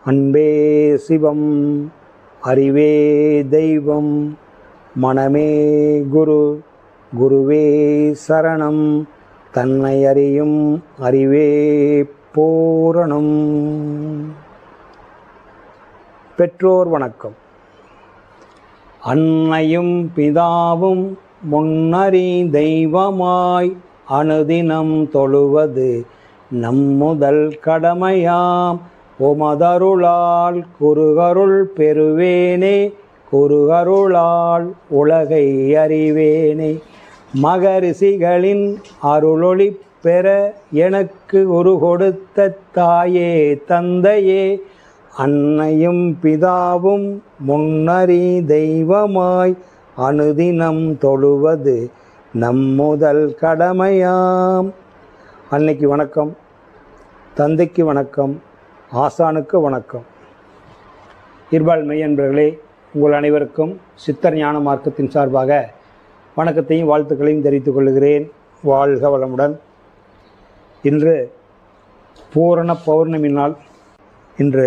அன்பே சிவம், அறிவே தெய்வம், மனமே குரு, குருவே சரணம், தன்னை அறியும் அறிவே பூரணம். பெற்றோர் வணக்கம். அன்னையும் பிதாவும் முன்னறி தெய்வமாய் அனுதினம் தொழுவது நம்முதல் கடமையாம். உமதருளால் குருகருள் பெறுவேனே, குருகருளால் உலகை அறிவேனே. மகரிஷிகளின் அருளொளி பெற எனக்கு உரு கொடுத்த தாயே தந்தையே, அன்னையும் பிதாவும் முன்னறி தெய்வமாய் அனுதினம் தொழுவது நம்முதல் கடமையாம். அன்னைக்கு வணக்கம், தந்தைக்கு வணக்கம், ஆசானுக்கு வணக்கம். இருபால் மெய்யன்பர்களே, உங்கள் அனைவருக்கும் சித்தர் ஞான மார்க்கத்தின் சார்பாக வணக்கத்தையும் வாழ்த்துக்களையும் தெரிவித்துக் கொள்கிறேன். வாழ்க வளமுடன். இன்று பூரண பௌர்ணமி நாள். இன்று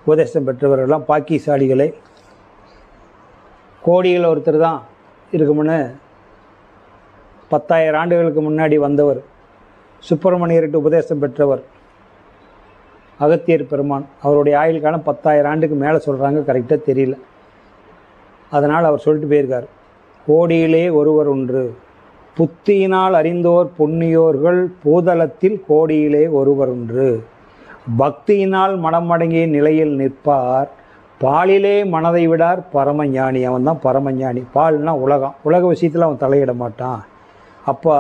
உபதேசம் பெற்றவர்களெல்லாம் பாக்கியசாலிகளை. கோடியில் ஒருத்தர் தான் இருக்குமுன்னு 10,000 ஆண்டுகளுக்கு முன்னாடி வந்தவர், சுப்பிரமணியர்கிட்ட உபதேசம் பெற்றவர் அகத்தியர் பெருமான். அவருடைய ஆயுள் காலம் 10,000 ஆண்டுக்கு மேலே சொல்கிறாங்க, கரெக்டாக தெரியல. அதனால் அவர் சொல்லிட்டு போயிருக்கார், கோடியிலே ஒருவர் ஒன்று, புத்தியினால் அறிந்தோர் புண்ணியோர்கள் பூதலத்தில் கோடியிலே ஒருவர் ஒன்று. பக்தியினால் மனமடங்கிய நிலையில் நிற்பார், பாலிலே மனதை விடார் பரமஞானி. அவன் தான் பரமஞானி. பால்னா உலகம், உலக விஷயத்தில் அவன் தலையிட மாட்டான். அப்போ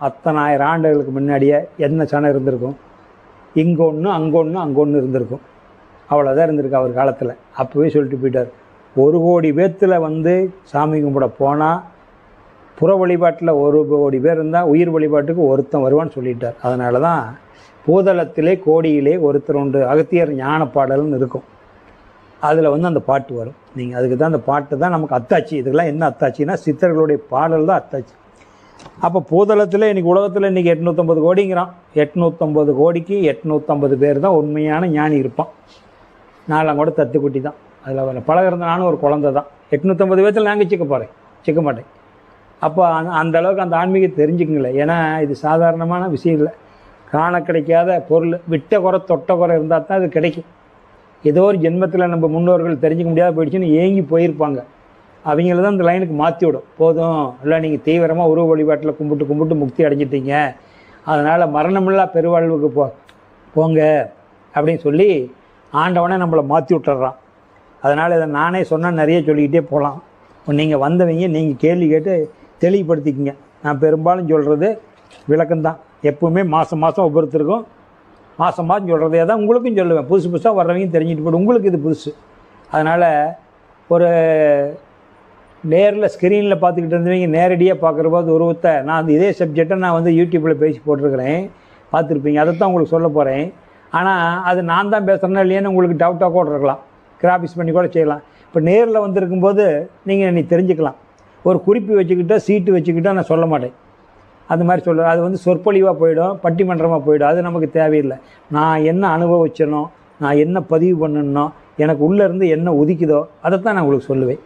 அத்தனை 1000 ஆண்டுகளுக்கு முன்னாடியே என்ன சனம் இருந்திருக்கும்? இங்கே ஒன்று, அங்கே ஒன்று இருந்திருக்கும். அவ்வளோதான் இருந்திருக்கு அவர் காலத்தில். அப்போவே சொல்லிட்டு போயிட்டார், 1 கோடி பேர்த்தில் சாமி கும்பிட போனால் புற வழிபாட்டில் 1 கோடி பேர் இருந்தால் உயிர் வழிபாட்டுக்கு ஒருத்தன் வருவான்னு சொல்லிட்டார். அதனால தான் பூதலத்திலே கோடியிலே ஒருத்தர் உண்டு, அகத்தியர் ஞான பாடல்னு இருக்கும். அதில் அந்த பாட்டு வரும். நீங்கள் அதுக்கு தான் அந்த பாட்டு தான் நமக்கு அத்தாட்சி. இதுக்கெல்லாம் என்ன அத்தாட்சின்னா சித்தர்களுடைய பாடல் தான் அத்தாட்சி. அப்போ பூதளத்தில் இன்றைக்கி உலகத்தில் இன்றைக்கி 850 கோடிங்கிறான். 850 கோடிக்கு 850 பேர் தான் உண்மையான ஞானி இருப்பான். நான்லாம் கூட தத்துக்குட்டி தான். அதில் பழகிறத நானும் ஒரு குழந்தை தான். 850 பேர்த்தில் நாங்கள் சிக்க மாட்டேன். அப்போ அந்த அளவுக்கு அந்த ஆன்மீகத்தை தெரிஞ்சுக்குங்களேன். ஏன்னா இது சாதாரணமான விஷயம் இல்லை. காண கிடைக்காத பொருள். விட்ட குறை தொட்ட குறை இருந்தால் தான் அது கிடைக்கும். ஏதோ ஒரு ஜென்மத்தில் நம்ம முன்னோர்கள் தெரிஞ்சிக்க முடியாத போயிடுச்சுன்னு ஏங்கி போயிருப்பாங்க. அவங்கள தான் இந்த லைனுக்கு மாற்றி விடும். போதும், இல்லை நீங்கள் தீவிரமாக உருவ வழிபாட்டில் கும்பிட்டு முக்தி அடைஞ்சிட்டீங்க, அதனால் மரணமில்லா பெருவாழ்வுக்கு போங்க அப்படின்னு சொல்லி ஆண்டவனே நம்மளை மாற்றி விட்டுறான். அதனால் இதை நானே சொன்னால் நிறைய சொல்லிக்கிட்டே போகலாம். நீங்கள் வந்தவங்க நீங்கள் கேள்வி கேட்டு தெளிவுபடுத்திக்கிங்க. நான் பெரும்பாலும் சொல்கிறது விளக்கம்தான். எப்போவுமே மாதம் ஒவ்வொருத்தருக்கும் மாதம் சொல்கிறதே தான் உங்களுக்கும் சொல்லுவேன். புதுசாக வர்றவங்க தெரிஞ்சுட்டு போய்ட்டு உங்களுக்கு இது புதுசு. அதனால் ஒரு நேரில் ஸ்க்ரீனில் பார்த்துக்கிட்டு இருந்தவங்க நேரடியாக பார்க்குற போது உருவத்தை நான் இதே சப்ஜெக்டை நான் யூடியூப்பில் பேசி போட்டிருக்கிறேன், பார்த்துருப்பீங்க. அதை தான் உங்களுக்கு சொல்ல போகிறேன். ஆனால் அது நான் தான் பேசுகிறேன்னா இல்லையான்னு உங்களுக்கு டவுட்டாக கூட இருக்கலாம். கிராபிக்ஸ் பண்ணி கூட செய்யலாம். இப்போ நேரில் வந்திருக்கும்போது நீங்கள் நீ தெரிஞ்சுக்கலாம். ஒரு குறிப்பு வச்சுக்கிட்டோ சீட்டு வச்சுக்கிட்டோ நான் சொல்ல மாட்டேன். அது மாதிரி சொல்லுவேன். அது சொற்பொழிவாக போயிடும், பட்டிமன்றமாக போயிடும். அது நமக்கு தேவையில்லை. நான் என்ன அனுபவிச்சனோ, நான் என்ன பதிவு பண்ணணுன்னோ, எனக்கு உள்ளேருந்து என்ன உதிக்குதோ அதைத்தான் நான் உங்களுக்கு சொல்லுவேன்.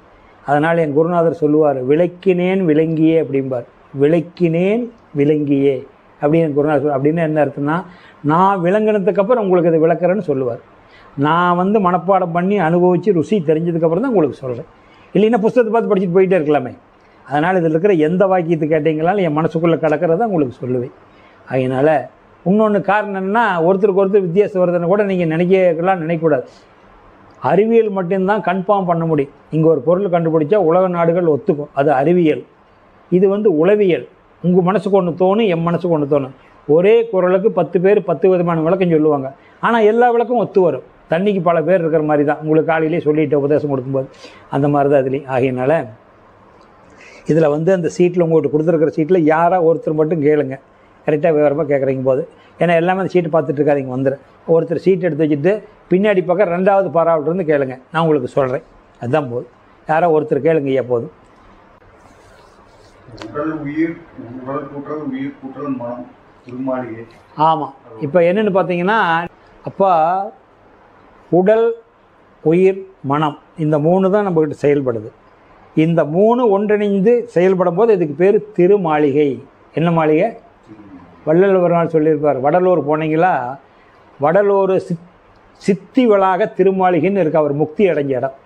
அதனால் என் குருநாதர் சொல்லுவார், விளக்கினேன் விளங்கியே அப்படிம்பார். விளக்கினேன் விளங்கியே அப்படின்னு குருநாதர். அப்படின்னு என்ன அர்த்தம்னா, நான் விளங்கினதுக்கப்புறம் உங்களுக்கு அதை விளக்குறேன்னு சொல்லுவார். நான் மனப்பாடம் பண்ணி அனுபவித்து ருசி தெரிஞ்சதுக்கப்புறம் தான் உங்களுக்கு சொல்கிறேன். இல்லைன்னா புத்தகத்தை பார்த்து படிச்சுட்டு போயிட்டே இருக்கலாமே. அதனால் இதில் இருக்கிற எந்த வாக்கியத்தை கேட்டீங்களாலும் என் மனசுக்குள்ளே கிடக்கிறத உங்களுக்கு சொல்லுவேன். அதனால் இன்னொன்று காரணம் என்னென்னா, ஒருத்தருக்கு ஒருத்தர் வித்தியாசம் வருதுன்னு கூட நீங்கள் நினைக்கக்கூடாது. அறிவியல் மட்டும்தான் கன்ஃபார்ம் பண்ண முடியும். இங்கே ஒரு பொருள் கண்டுபிடிச்சா உலக நாடுகள் ஒத்துக்கும், அது அறிவியல். இது உளவியல். உங்கள் மனசுக்கு ஒன்று தோணும், என் மனசுக்கு ஒன்று தோணும். ஒரே குரலுக்கு 10 பேர் 10 விதமான விளக்கம் சொல்லுவாங்க. ஆனால் எல்லா விளக்கும் ஒத்து வரும். தண்ணிக்கு பல பேர் இருக்கிற மாதிரி தான். உங்களுக்கு காலையிலே சொல்லிட்டு உபதேசம் கொடுக்கும்போது அந்த மாதிரி தான் இதுலேயும். ஆகையினால இதில் அந்த சீட்டில் உங்கள்கிட்ட கொடுத்துருக்கிற சீட்டில் யாராக ஒருத்தர் மட்டும் கேளுங்க, கரெக்டாக விவரமாக கேட்குறீங்க போது. ஏன்னா எல்லாமே அந்த சீட்டு பார்த்துட்டு இருக்காதிங்க. ஒருத்தர் சீட் எடுத்து வச்சுட்டு பின்னாடி பக்கம் 2வது பாராவிட்டிருந்து கேளுங்க, நான் உங்களுக்கு சொல்கிறேன். அதுதான் போதும். யாரோ ஒருத்தர் கேளுங்க ஐயா போதும். ஆமாம். இப்போ என்னென்னு பார்த்தீங்கன்னா, அப்பா உடல், உயிர், மனம், இந்த 3 தான் நம்மக்கிட்ட செயல்படுது. இந்த 3 ஒன்றிணைந்து செயல்படும் போது இதுக்கு பேர் திருமாளிகை. என்ன மாளிகை? வள்ளல் ஒரு நாள் சொல்லியிருப்பார், வடலூர் போனீங்களா, வடலூர் சித்தி வளாக திருமாளிகைன்னு இருக்குது. அவர் முக்தி அடைஞ்ச இடம்.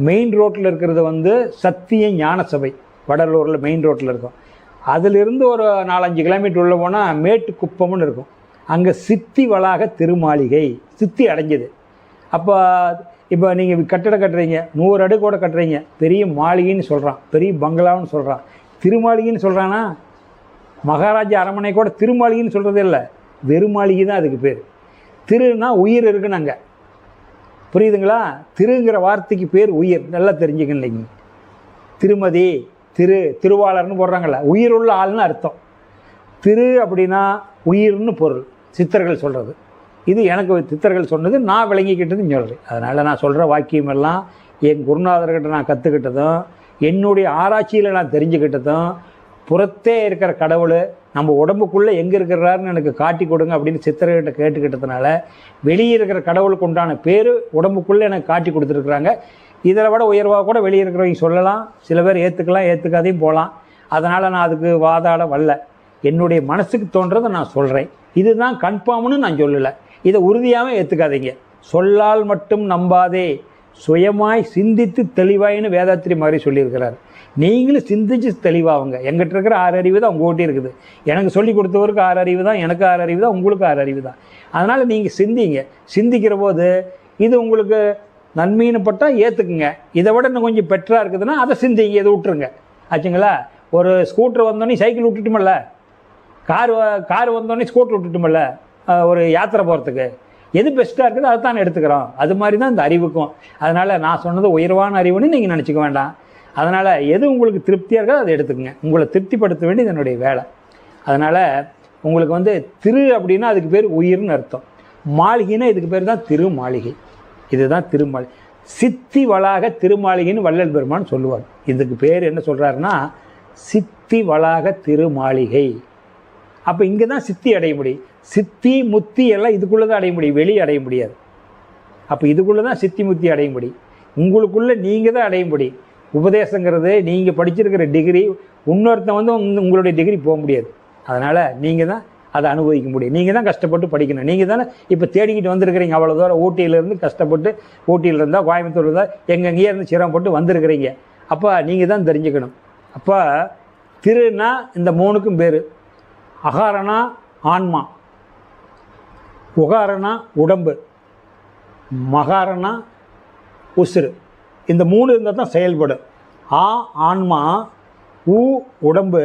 மெயின் ரோட்டில் இருக்கிறது சத்திய ஞான சபை, வடலூரில் மெயின் ரோட்டில் இருக்கும். அதிலிருந்து ஒரு 4-5 கிலோமீட்டர் உள்ளே போனால் மேட்டுக்குப்பம்னு இருக்கும். அங்கே சித்தி வளாக திருமாளிகை, சித்தி அடைஞ்சது. அப்போ இப்போ நீங்கள் கட்டடம் கட்டுறீங்க, 100 அடுக்கோடு கட்டுறீங்க, பெரிய மாளிகைன்னு சொல்கிறான், பெரிய பங்களான்னு சொல்கிறான். திருமாளிகைன்னு சொல்கிறான்னா மகாராஜா அரண்மனை கூட திருமாளிகைன்னு சொல்கிறதே இல்லை, வெறுமாளிகை தான் அதுக்கு பேர். திருன்னா உயிர் இருக்குன்னு அங்கே, புரியுதுங்களா? திருங்கிற வார்த்தைக்கு பேர் உயிர், நல்லா தெரிஞ்சுக்கணும். திருமதி, திருவாளர்னு போடுறாங்கள்ல, உயிருள்ள ஆள்னு அர்த்தம். திரு அப்படின்னா உயிர்னு பொருள், சித்தர்கள் சொல்கிறது. இது எனக்கு சித்தர்கள் சொன்னது, நான் விளங்கிக்கிட்டதுன்னு சொல்கிறேன். அதனால் நான் சொல்கிற வாக்கியம் எல்லாம் என் குருநாதர்கிட்ட நான் கற்றுக்கிட்டதும், என்னுடைய ஆராய்ச்சியில் நான் தெரிஞ்சுக்கிட்டதும், புறத்தே இருக்கிற கடவுள் நம்ம உடம்புக்குள்ளே எங்கே இருக்கிறாருன்னு எனக்கு காட்டி கொடுங்க அப்படின்னு சித்தர்கிட்ட கேட்டுக்கிட்டதுனால வெளியே இருக்கிற கடவுளுக்கு உண்டான பேர் உடம்புக்குள்ளே எனக்கு காட்டி கொடுத்துருக்குறாங்க. இதில் விட உயர்வாக கூட வெளியே இருக்கிறவங்க சொல்லலாம், சில பேர் ஏற்றுக்கலாம், ஏற்றுக்காதையும் போகலாம். அதனால் நான் அதுக்கு வாதாட வரல. என்னுடைய மனசுக்கு தோன்றதை நான் சொல்கிறேன். இதுதான் கன்ஃபார்ம்னு நான் சொல்லலை. இதை உறுதியாகவும் ஏற்றுக்காதீங்க. சொல்லால் மட்டும் நம்பாதே, சுயமாய் சிந்தித்து தெளிவாயின்னு வேதாத்திரி மாதிரி சொல்லியிருக்கிறார். நீங்களும் சிந்திச்சு தெளிவாகுங்க. எங்கிட்ட இருக்கிற 6 அறிவு தான் உங்கள்கிட்ட இருக்குது. எனக்கு சொல்லி கொடுத்தவருக்கு 6 அறிவு தான், எனக்கு 6 அறிவு தான், உங்களுக்கு 6 அறிவு தான். அதனால் நீங்கள் சிந்திங்க. சிந்திக்கிற போது இது உங்களுக்கு நன்மைன்னு பட்டால் ஏற்றுக்குங்க. இதை விட இன்னும் கொஞ்சம் பெட்டராக இருக்குதுன்னா அதை சிந்திங்க, இதை விட்டுருங்க. ஆச்சுங்களா? ஒரு ஸ்கூட்டர் வந்தோடனே சைக்கிள் விட்டுட்டுமில்ல, கார் வந்தோடனே ஸ்கூட்டர் விட்டுட்டுமில்ல, ஒரு யாத்திரை போகிறதுக்கு எது பெஸ்ட்டாக இருக்குது அதை தான் எடுத்துக்கிறோம். அது மாதிரி தான் இந்த அறிவுக்கும். அதனால் நான் சொன்னது உயர்வான அறிவுன்னு நீங்கள் நினச்சிக்க வேண்டாம். அதனால் எது உங்களுக்கு திருப்தியாக இருக்கோ அதை எடுத்துக்கங்க. உங்களை திருப்திப்படுத்த வேண்டியது என்னுடைய வேலை. அதனால் உங்களுக்கு திரு அப்படின்னா அதுக்கு பேர் உயிர்னு அர்த்தம். மாளிகைன்னா இதுக்கு பேர் தான் திருமாளிகை. இதுதான் திருமாளிகை. சித்தி வளாக திருமாளிகைன்னு வள்ளல் பெருமான் சொல்லுவார். இதுக்கு பேர் என்ன சொல்கிறாருன்னா சித்தி வளாக திருமாளிகை. அப்போ இங்கே தான் சித்தி அடைய முடியும். சித்தி முத்தி எல்லாம் இதுக்குள்ளே தான் அடைய முடியும், வெளியே அடைய முடியாது. அப்போ இதுக்குள்ளே தான் சித்தி முத்தி அடைய முடியும். உங்களுக்குள்ளே நீங்கள் தான் அடைய முடியும். உபதேசங்கிறது நீங்கள் படிச்சிருக்கிற டிகிரி, இன்னொருத்தன் உங்களுடைய டிகிரி போக முடியாது. அதனால் நீங்கள் தான் அதை அனுபவிக்க முடியும். நீங்கள் தான் கஷ்டப்பட்டு படிக்கணும். நீங்கள் தானே இப்போ தேடிக்கிட்டு வந்திருக்கிறீங்க. அவ்வளோ தூரம் ஊட்டியிலேருந்து கஷ்டப்பட்டு, ஊட்டியில் இருந்தால் கோயம்புத்தூர் இருந்தால் எங்கெங்கேயே இருந்து சிரமப்பட்டு வந்திருக்கிறீங்க. அப்போ நீங்கள் தான் தெரிஞ்சுக்கணும். அப்போ திருன்னா இந்த 3க்கும் பேர். அகாரனா ஆன்மா, உகாரனா உடம்பு, மகாரனா உசுறு. இந்த 3 இருந்தால் தான் செயல்படும். ஆன்மா, உ உடம்பு,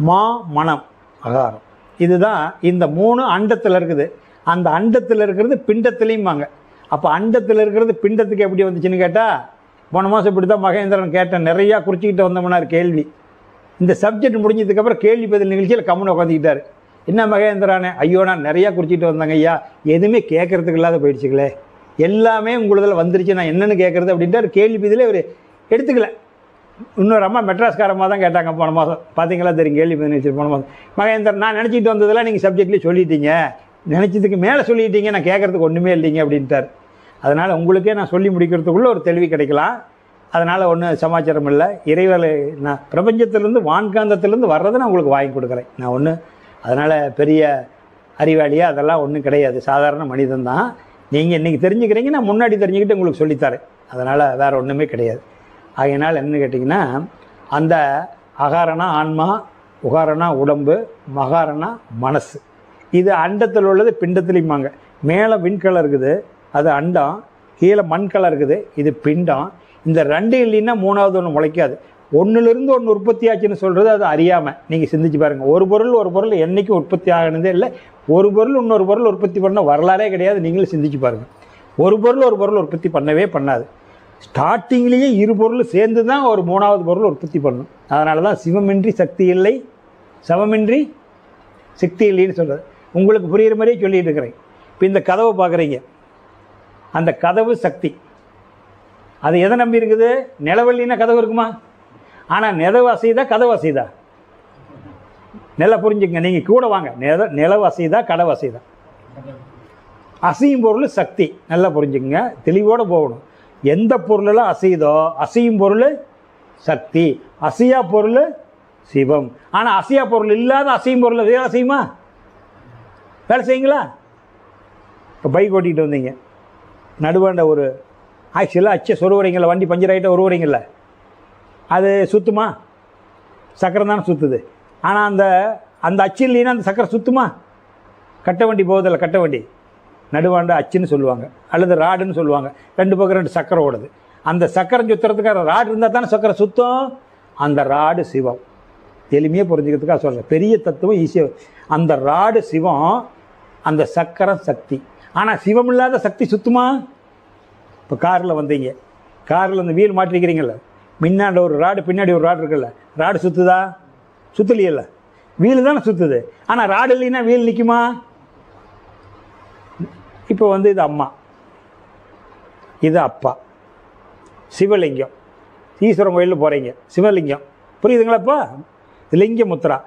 மா மனம், அகாரம். இதுதான் இந்த 3 அண்டத்தில் இருக்குது. அந்த அண்டத்தில் இருக்கிறது பிண்டத்துலேயும் வாங்க. அப்போ அண்டத்தில் இருக்கிறது பிண்டத்துக்கு எப்படி வந்துச்சுன்னு கேட்டால், போன மாதம் இப்படி தான் மகேந்திரன் கேட்டேன். நிறையா குறிச்சிக்கிட்டு வந்தோம்னார் கேள்வி. இந்த சப்ஜெக்ட் முடிஞ்சதுக்கப்புறம் கேள்வி பதில் நிகழ்ச்சியில் கம்முன்னு உட்காந்துக்கிட்டார். என்ன மகேந்திரானே? ஐயோ நான் நிறையா குறிச்சிட்டு வந்தாங்க ஐயா, எதுவுமே கேட்குறதுக்கு இல்லாத போயிடுச்சுங்களே, எல்லாமே உங்களதில் வந்துருச்சு, நான் என்னென்னு கேட்குறது அப்படின்ட்டு கேள்வி பதிலே அவர் எடுத்துக்கல. இன்னொரு அம்மா மெட்ராஸ்காரமாக தான் கேட்டாங்க போன மாதம். பார்த்தீங்களா தெரியும் கேள்வி பதில் நிகழ்ச்சி போன மாதம். மகேந்திரன் நான் நினச்சிட்டு வந்ததெல்லாம் நீங்கள் சப்ஜெக்ட்லேயே சொல்லிட்டீங்க, நினச்சதுக்கு மேலே சொல்லிட்டீங்க, நான் கேட்குறதுக்கு ஒன்றுமே இல்லைங்க அப்படின்ட்டார். அதனால் உங்களுக்கே நான் சொல்லி முடிக்கிறதுக்குள்ளே ஒரு தெளிவு கிடைக்கலாம். அதனால் ஒன்றும் சமாச்சாரம் இல்லை. இறைவலை நான் பிரபஞ்சத்திலேருந்து வான்காந்தத்திலேருந்து வர்றதை நான் உங்களுக்கு வாங்கி கொடுக்குறேன். நான் ஒன்று அதனால் பெரிய அறிவாளியாக அதெல்லாம் ஒன்றும் கிடையாது, சாதாரண மனிதன் தான். நீங்கள் இன்றைக்கி தெரிஞ்சுக்கிறீங்க, நான் முன்னாடி தெரிஞ்சுக்கிட்டு உங்களுக்கு சொல்லித்தரேன். அதனால் வேறு ஒன்றுமே கிடையாது. ஆகையினால் என்ன கேட்டிங்கன்னா, அந்த அகாரனா ஆன்மா, உகாரனா உடம்பு, மகாரனா மனசு. இது அண்டத்தில் உள்ளது பிண்டத்துலேயுமாங்க. மேலே விண்கலம் இருக்குது, அது அண்டம். கீழே மண்கலம் இருக்குது, இது பிண்டம். இந்த 2 இல்லைன்னா 3வது ஒன்று முளைக்காது. ஒன்றுலேருந்து ஒன்று உற்பத்தி ஆச்சுன்னு சொல்கிறது அது அறியாமல் நீங்கள் சிந்திச்சு பாருங்கள். ஒரு பொருள் என்றைக்கும் உற்பத்தி ஆகினதே இல்லை. ஒரு பொருள் இன்னொரு பொருள் உற்பத்தி பண்ண வரலாறே கிடையாது. நீங்களும் சிந்திச்சு பாருங்கள். ஒரு பொருள் உற்பத்தி பண்ணவே பண்ணாது. ஸ்டார்டிங்லேயே 2 பொருள் சேர்ந்து தான் ஒரு 3வது பொருள் உற்பத்தி பண்ணணும். அதனால தான் சிவமின்றி சக்தி இல்லை, சமமின்றி சக்தி இல்லைன்னு சொல்கிறது. உங்களுக்கு புரிகிற மாதிரியே சொல்லிகிட்டு இருக்கிறேன். இப்போ இந்த கதவை பார்க்குறீங்க, அந்த கதவு சக்தி. அது எதை நம்பி இருக்குது? நிலவல்லின்னா கதவு இருக்குமா? ஆனால் நிலவு அசைதா கதவு அசைதா? நில புரிஞ்சுங்க, நீங்கள் கூட வாங்க. நிலவு அசைதா கதவு அசைதா? அசையும் பொருள் சக்தி. நல்லா புரிஞ்சுக்கங்க, தெளிவோடு போகணும். எந்த பொருளெல்லாம் அசையுதோ அசையும் பொருள் சக்தி, அசையா பொருள் சிவம். ஆனால் அசையா பொருள் இல்லாத அசையும் பொருள் வேலை செய்யுமா? வேலை செய்யுங்களா? இப்போ பைக் ஓட்டிகிட்டு வந்தீங்க, நடுவாண்ட ஒரு ஆக்சுவலாக அச்சை சொருவரைங்கள, வண்டி பஞ்சர் ஆகிட்ட உருவரைங்கள, அது சுற்றுமா? சக்கரம் தானே சுற்றுது. ஆனால் அந்த அச்சு இல்லைன்னா அந்த சக்கரை சுற்றுமா? கட்டை வண்டி போகுதில்ல, கட்டை வண்டி நடுவாண்ட அச்சுன்னு சொல்லுவாங்க, அல்லது ராடுன்னு சொல்லுவாங்க. ரெண்டு பக்கம் ரெண்டு சக்கரை ஓடுது. அந்த சக்கரம் சுற்றுறதுக்காக ராடு இருந்தால் தானே சக்கரை சுத்தம். அந்த ராடு சிவம். எளிமையாக புரிஞ்சுக்கிறதுக்காக சொல்கிறேன், பெரிய தத்துவம் ஈஸியாக. அந்த ராடு சிவம், அந்த சக்கரம் சக்தி. ஆனால் சிவம் இல்லாத சக்தி சுத்துமா? இப்போ காரில் வந்தீங்க, காரில் அந்த வீல் மாட்டிருக்கிறீங்கள, முன்னாடி ஒரு ராடு பின்னாடி ஒரு ராடு இருக்குல்ல, ராடு சுற்றுதா? சுற்றலையில்ல, வீல் தானே சுற்றுது. ஆனால் ராடு இல்லைன்னா வீல் நிற்குமா? இப்போ இது அம்மா, இது அப்பா, சிவலிங்கம். ஈஸ்வரன் கோயிலில் போகிறீங்க, சிவலிங்கம், புரியுதுங்களாப்பா? லிங்க முத்ரா.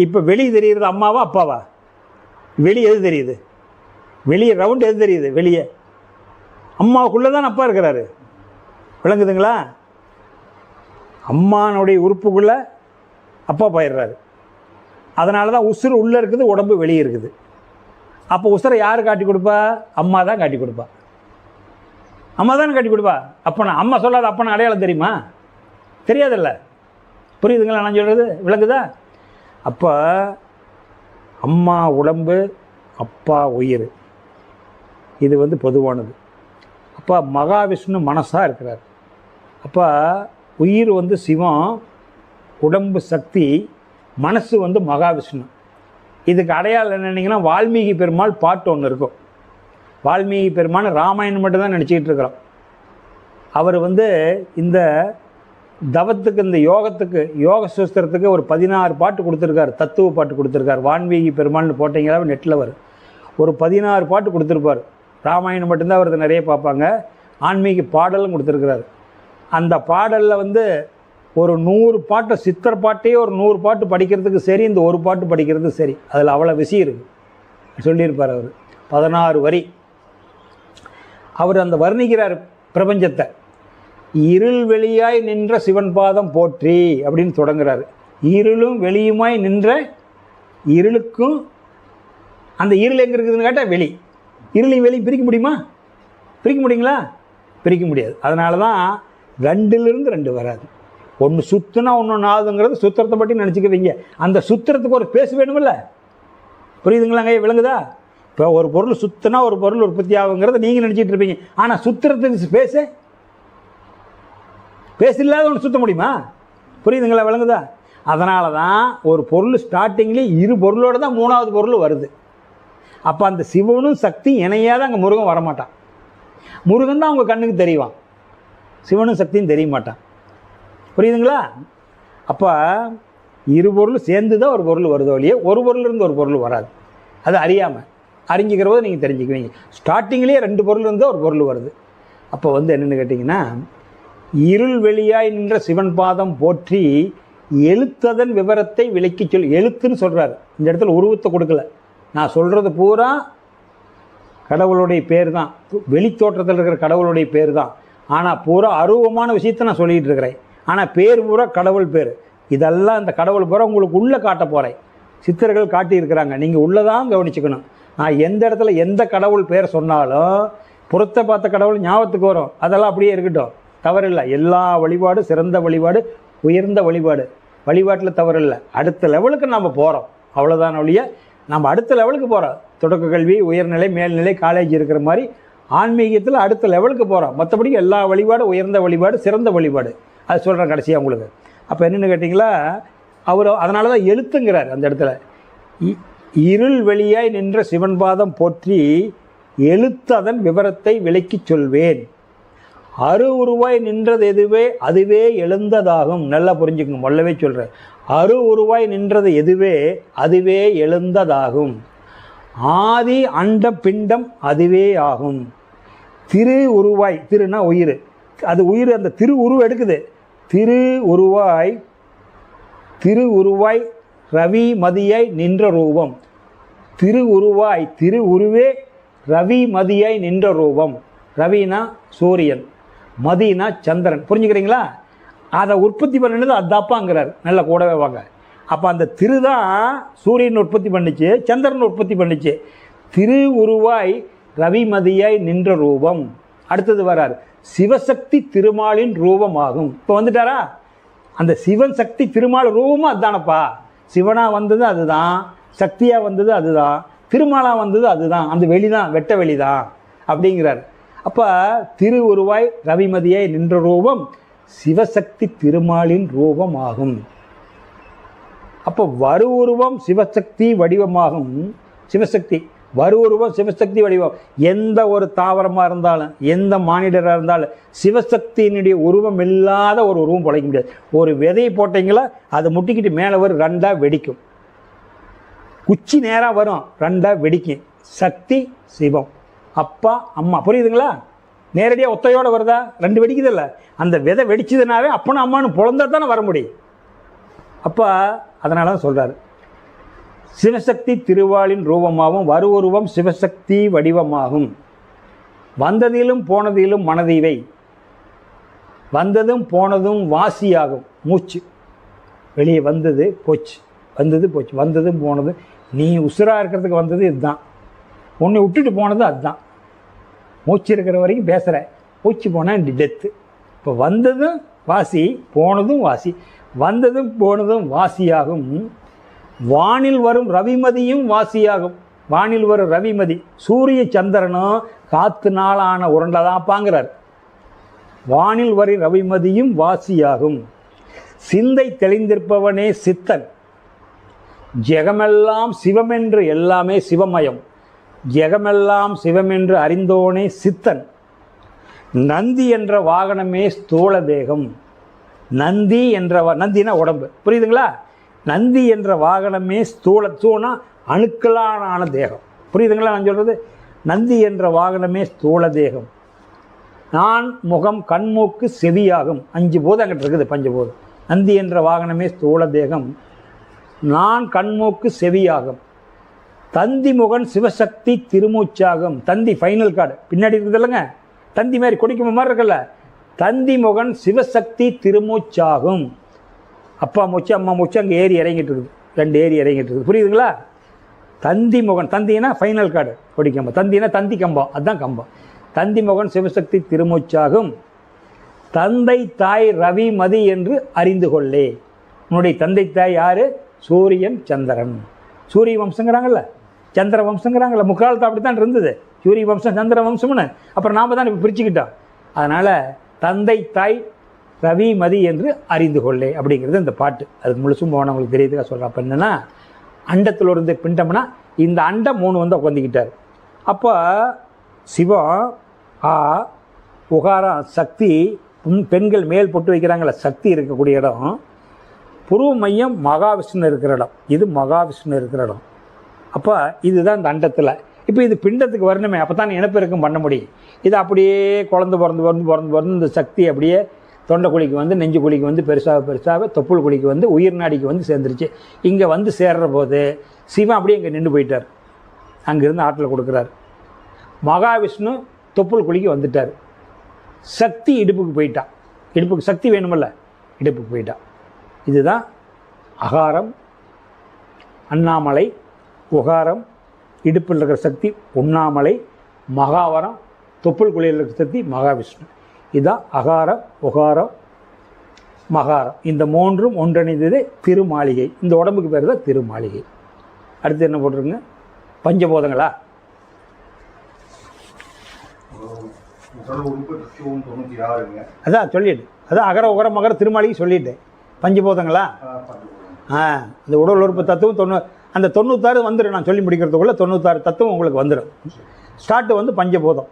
இப்போ வெளியே தெரியுறது அம்மாவா அப்பாவா? வெளியே எது தெரியுது? வெளியே ரவுண்டு எது தெரியுது? வெளியே அம்மாவுக்குள்ளே தான் அப்பா இருக்கிறாரு. விளங்குதுங்களா? அம்மானுடைய உறுப்புக்குள்ளே அப்பா போயிடுறாரு. அதனால தான் உசுறு உள்ளே இருக்குது, உடம்பு வெளியே இருக்குது. அப்போ உசுரை யார் காட்டி கொடுப்பா? அம்மா தான் காட்டி கொடுப்பா. அம்மா தானே காட்டி கொடுப்பா. அப்போ அம்மா சொல்லாத அப்பனை அடையாளம் தெரியுமா? தெரியாதில்ல. புரியுதுங்களா நான் சொல்கிறது? விளங்குதா? அப்போ அம்மா உடம்பு, அப்பா உயிர், இது பொதுவானது. அப்போ மகாவிஷ்ணு மனசாக இருக்கிறார். அப்போ உயிர் சிவம், உடம்பு சக்தி, மனசு மகாவிஷ்ணு. இதுக்கு அடையாளம் என்னன்னீங்கன்னா, வால்மீகி பெருமாள் பாட்டு ஒன்று இருக்கும். வால்மீகி பெருமாள் ராமாயணம் மட்டும்தான் நினச்சிக்கிட்டு இருக்கிறோம். அவர் இந்த தவத்துக்கு, இந்த யோகத்துக்கு, யோக சுஸ்திரத்துக்கு ஒரு 16 பாட்டு கொடுத்துருக்காரு, தத்துவ பாட்டு கொடுத்துருக்காரு. வால்மீகி பெருமாள்னு போட்டிங்களா நெட்டில் வரும், ஒரு 16 பாட்டு கொடுத்துருப்பார். ராமாயணம் மட்டும்தான் அவரது நிறைய பார்ப்பாங்க. ஆன்மீக பாடலும் கொடுத்துருக்கிறாரு. அந்த பாடலில் ஒரு 100 பாட்டை, சித்தர் பாட்டையே ஒரு 100 பாட்டு படிக்கிறதுக்கு சரி, இந்த ஒரு பாட்டு படிக்கிறதுக்கு சரி, அதில் அவ்வளோ விஷயம் இருக்குது சொல்லியிருப்பார் அவர். 16 வரி அவர் வர்ணிக்கிறார் பிரபஞ்சத்தை. இருள் வெளியாய் நின்ற சிவன் பாதம் போற்றி அப்படின்னு தொடங்குறாரு. இருளும் வெளியுமாய் நின்ற, இருளுக்கும் அந்த இருள் எங்கே இருக்குதுன்னு கேட்டால் வெளி. இருளையும் வெளியும் பிரிக்க முடியுமா? பிரிக்க முடியுங்களா? பிரிக்க முடியாது. அதனால தான் 2லிருந்து 2 வராது. ஒன்று சுற்றுனா ஒன்று நாதுங்கிறது சுத்திரத்தை பற்றி நினச்சிக்குவீங்க. அந்த சுத்திரத்துக்கு ஒரு பேச வேணுமில்ல? புரியுதுங்களாங்க? விளங்குதா? இப்போ ஒரு பொருள் சுற்றுனா ஒரு பொருள் உற்பத்தி ஆகுங்கிறத நீங்கள் நினச்சிட்டு இருப்பீங்க. ஆனால் சுத்திரத்துக்கு பேசில்லாத ஒன்று சுற்ற முடியுமா? புரியுதுங்களா? விளங்குதா? அதனால தான் ஒரு பொருள் ஸ்டார்டிங்லேயே 2 பொருளோடு தான் 3வது பொருள் வருது. அப்போ அந்த சிவனும் சக்தி இணையாத அங்கே முருகன் வரமாட்டான். முருகன் தான் அவங்க கண்ணுக்கு தெரிவான், சிவனும் சக்தியும் தெரிய மாட்டான். புரியுதுங்களா? அப்போ 2 பொருள் சேர்ந்து தான் ஒரு பொருள் வருதோ இல்லையே, ஒரு பொருள் இருந்து ஒரு பொருள் வராது. அது அறியாமல், அறிஞ்சிக்கிற போது நீங்கள் தெரிஞ்சுக்குவீங்க. ஸ்டார்டிங்லேயே 2 பொருள் இருந்தால் ஒரு பொருள் வருது. அப்போ என்னென்னு கேட்டிங்கன்னா, இருள் வெளியாய் நின்ற சிவன் பாதம் போற்றி எழுத்ததன் விவரத்தை விளக்கி சொல். எழுத்துன்னு சொல்கிறார். இந்த இடத்துல உருவத்தை கொடுக்கல. நான் சொல்கிறது பூரா கடவுளுடைய பேர் தான், வெளித்தோற்றத்தில் இருக்கிற கடவுளுடைய பேர் தான். ஆனால் பூரா அருவமான விஷயத்தை நான் சொல்லிகிட்டு இருக்கிறேன். ஆனால் பேர் பூரா கடவுள் பேர். இதெல்லாம் இந்த கடவுள் பூரா உங்களுக்கு உள்ளே காட்ட போகிறேன். சித்தர்கள் காட்டியிருக்கிறாங்க, நீங்கள் உள்ளே தான் கவனிச்சுக்கணும். நான் எந்த இடத்துல எந்த கடவுள் பேர் சொன்னாலும் புறத்தை பார்த்த கடவுள் ஞாபகத்துக்கு வரும். அதெல்லாம் அப்படியே இருக்கட்டும், தவறில்லை. எல்லா வழிபாடு சிறந்த வழிபாடு, உயர்ந்த வழிபாடு, வழிபாட்டில் தவறில்லை. அடுத்த லெவலுக்கு நம்ம போகிறோம், அவ்வளோதான் ஒழிய நம்ம அடுத்த லெவலுக்கு போகிறோம். தொடக்க கல்வி, உயர்நிலை, மேல்நிலை, காலேஜ் இருக்கிற மாதிரி ஆன்மீகத்தில் அடுத்த லெவலுக்கு போகிறோம். மற்றபடி எல்லா வழிபாடு உயர்ந்த வழிபாடு, சிறந்த வழிபாடு. அது சொல்கிறேன் கடைசியாக உங்களுக்கு. அப்போ என்னென்னு கேட்டிங்களா, அவர் அதனால தான் எழுத்துங்கிறார் அந்த இடத்துல. இருள் வெளியாய் நின்ற சிவன் பாதம் போற்றி எழுத்து அதன் விவரத்தை விளக்கி சொல்வேன். உருவாய் நின்றது எதுவே அதுவே எழுந்ததாகும். நல்லா புரிஞ்சுக்கணும், மொல்லவே சொல்கிறேன். உருவாய் நின்றது எதுவே அதுவே எழுந்ததாகும். ஆதி அண்ட பிண்டம் அதுவே ஆகும். திரு உருவாய், திருனா உயிர், அது உயிர் அந்த திரு உருவம் எடுக்குது. திரு உருவாய் ரவி மதியாய் நின்ற ரூபம். திரு உருவாய், திரு உருவே ரவி மதியாய் நின்ற ரூபம். ரவினா சூரியன், மதினா சந்திரன். புரிஞ்சுக்கிறீங்களா? அதை உற்பத்தி பண்ணினது அதாப்பாங்கிறார். நல்ல கூடவே வாங்க. அப்போ அந்த திரு தான் சூரியன் உற்பத்தி பண்ணிச்சு, சந்திரன் உற்பத்தி பண்ணிச்சு. திரு உருவாய் ரவிமதியாய் நின்ற ரூபம். அடுத்தது வரார், சிவசக்தி திருமாலின் ரூபமாகும். இப்போ வந்துட்டாரா? அந்த சிவன் சக்தி திருமால் ரூபமும் அதுதானப்பா. சிவனாக வந்தது அதுதான், சக்தியாக வந்தது அதுதான், திருமாலாக வந்தது அதுதான். அந்த வெளிதான், வெட்ட வெளிதான் அப்படிங்கிறார். அப்போ திரு உருவாய் ரவிமதியாய் நின்ற ரூபம் சிவசக்தி திருமாலின் ரூபமாகும். அப்போ வரு உருவம் சிவசக்தி வடிவமாகும். சிவசக்தி வரு உருவம் சிவசக்தி வடிவம். எந்த ஒரு தாவரமாக இருந்தாலும், எந்த மானிடராக இருந்தாலும் சிவசக்தியினுடைய உருவம் இல்லாத ஒரு உருவம் படைக்க முடியாது. ஒரு விதையை போட்டிங்களா அதை முட்டிக்கிட்டு மேலே வரும், ரெண்டாக வெடிக்கும். குச்சி நேராக வரும், ரெண்டாக வெடிக்கும். சக்தி சிவம், அப்பா அம்மா. புரியுதுங்களா? நேரடியாக ஒத்தையோடு வருதா? ரெண்டு வெடிக்குது இல்லை? அந்த விதை வெடிச்சதுனாவே அப்பனும் அம்மானு பிறந்தா தானே வர முடியும். அப்போ அதனால தான் சொல்கிறார், சிவசக்தி திருவாளின் ரூபமாகவும் வரு உருவம் சிவசக்தி வடிவமாகும். வந்ததிலும் போனதிலும் மனதிவை. வந்ததும் போனதும் வாசியாகும். மூச்சு வெளியே வந்தது போச்சு, வந்தது போச்சு, வந்ததும் போனதும். நீ உசுராக இருக்கிறதுக்கு வந்தது இதுதான், உன்னை விட்டுட்டு போனது அதுதான். மூச்சு இருக்கிற வரைக்கும் பேசுகிற, மூச்சு போனால் டெத்து. இப்போ வந்ததும் வாசி, போனதும் வாசி. வந்ததும் போனதும் வாசியாகும். வானில் வரும் ரவிமதியும் வாசியாகும். வானில் வரும் ரவிமதி சூரிய சந்திரனும் காத்து நாளான உருண்டதாப்பாங்கிறார். வானில் வரும் ரவிமதியும் வாசியாகும். சிந்தை தெளிந்திருப்பவனே சித்தன். ஜெகமெல்லாம் சிவமென்று, எல்லாமே சிவமயம். ஜெகமெல்லாம் சிவமென்று அறிந்தோனே சித்தன். நந்தி என்ற வாகனமே ஸ்தூல தேகம். நந்தி என்ற நந்தினா உடம்பு, புரியுதுங்களா? நந்தி என்ற வாகனமே ஸ்தூலத்தூனா அணுக்களான தேகம். புரியுதுங்களா நான் சொல்கிறது? நந்தி என்ற வாகனமே ஸ்தூல தேகம். நான் முகம் கண்மூக்கு செவியாகும். 5 போதம் அங்கிட்டு இருக்குது, பஞ்சபோதம். நந்தி என்ற வாகனமே ஸ்தூல தேகம். நான் கண்மூக்கு செவியாகும். தந்தி முகன் சிவசக்தி திருமூச்சாகும். தந்தி ஃபைனல் கார்டு பின்னாடி இருக்குது இல்லைங்க, தந்தி மாதிரி கொடிக்கும் மாதிரி இருக்குல்ல. தந்தி முகன் சிவசக்தி திருமூச்சாகும். அப்பா மூச்சு அம்மா மூச்சு அங்கே ஏறி இறங்கிட்டு இருக்குது, 2 ஏறி இறங்கிட்டு இருக்குது. புரியுதுங்களா? தந்தி முகன், தந்தினா ஃபைனல் கார்டு கொடிக்கம்பம், தந்தினா தந்தி கம்பம், அதுதான் கம்பம். தந்தி முகன் சிவசக்தி திருமூச்சாகும். தந்தை தாய் ரவி மதி என்று அறிந்து கொள்ளே. உன்னுடைய தந்தை தாய் யார்? சூரியன் சந்திரன். சூரிய வம்சங்கிறாங்கல்ல, சந்திர வம்சங்கிறாங்கல்ல. முக்காலத்தை அப்படி தான் இருந்தது, சூரிய வம்சம் சந்திர வம்சம்னு. அப்புறம் நாம் தான் இப்போ பிரிச்சுக்கிட்டோம். அதனால் தந்தை தாய் ரவி மதி என்று அறிந்து கொள்ளே அப்படிங்கிறது இந்த பாட்டு. அதுக்கு முழுசும் போனவங்களுக்கு தெரியுதுக்கா சொல்கிறேன். அப்போ என்னென்னா, அண்டத்தில் இருந்து பிண்டம்னா இந்த அண்டம் 3 வந்து உட்காந்துக்கிட்டார். அப்போ சிவம் ஆ உகாரம் சக்தி. பெண்கள் மேல் போட்டு வைக்கிறாங்கள, சக்தி இருக்கக்கூடிய இடம். புருவ மையம் மகாவிஷ்ணு இருக்கிற இடம், இது மகாவிஷ்ணு இருக்கிற இடம். அப்போ இதுதான் இந்த அண்டத்தில். இப்போ இது பிண்டத்துக்கு வரணுமே, அப்போ தான் இனப்பெருக்கம் பண்ண முடியும். இது அப்படியே குழந்தை பிறந்து இந்த சக்தி அப்படியே தொண்டை குழிக்கு வந்து, நெஞ்சு குழிக்கு வந்து, பெருசாக தொப்புள் குழிக்கு வந்து, உயிர் நாடிக்கு வந்து சேர்ந்துருச்சு. இங்கே வந்து சேர்ற போது சிவன் அப்படியே இங்கே நின்று போயிட்டார். அங்கேருந்து ஆற்றல் கொடுக்குறாரு. மகாவிஷ்ணு தொப்புள் குழிக்கு வந்துட்டார். சக்தி இடுப்புக்கு போயிட்டான். இடுப்புக்கு சக்தி வேணுமல்ல, இடுப்புக்கு போயிட்டான். இதுதான் அகாரம் அண்ணாமலை, உகாரம் இடுப்பில் இருக்கிற சக்தி உண்ணாமலை, மகாவரம் தொப்புள் குழியில் இருக்கிற சக்தி மகாவிஷ்ணு. இதுதான் அகாரம் உகாரம் மகாரம். இந்த 3ம் ஒன்றிணைந்தது திருமாளிகை. இந்த உடம்புக்கு பேர் தான் திருமாளிகை. அடுத்து என்ன போட்டிருக்குங்க? பஞ்சபோதங்களா? அதான் சொல்லிடு, அதான் அகர உகர மகர திருமாளிகை சொல்லிட்டேன். பஞ்சபோதங்களா? அந்த உடல் உறுப்பு தத்துவம் அந்த 96 வந்துடும். நான் சொல்லி முடிக்கிறதுக்குள்ளே 96 தத்துவம் உங்களுக்கு வந்துடும். ஸ்டார்ட் வந்து பஞ்சபோதம்.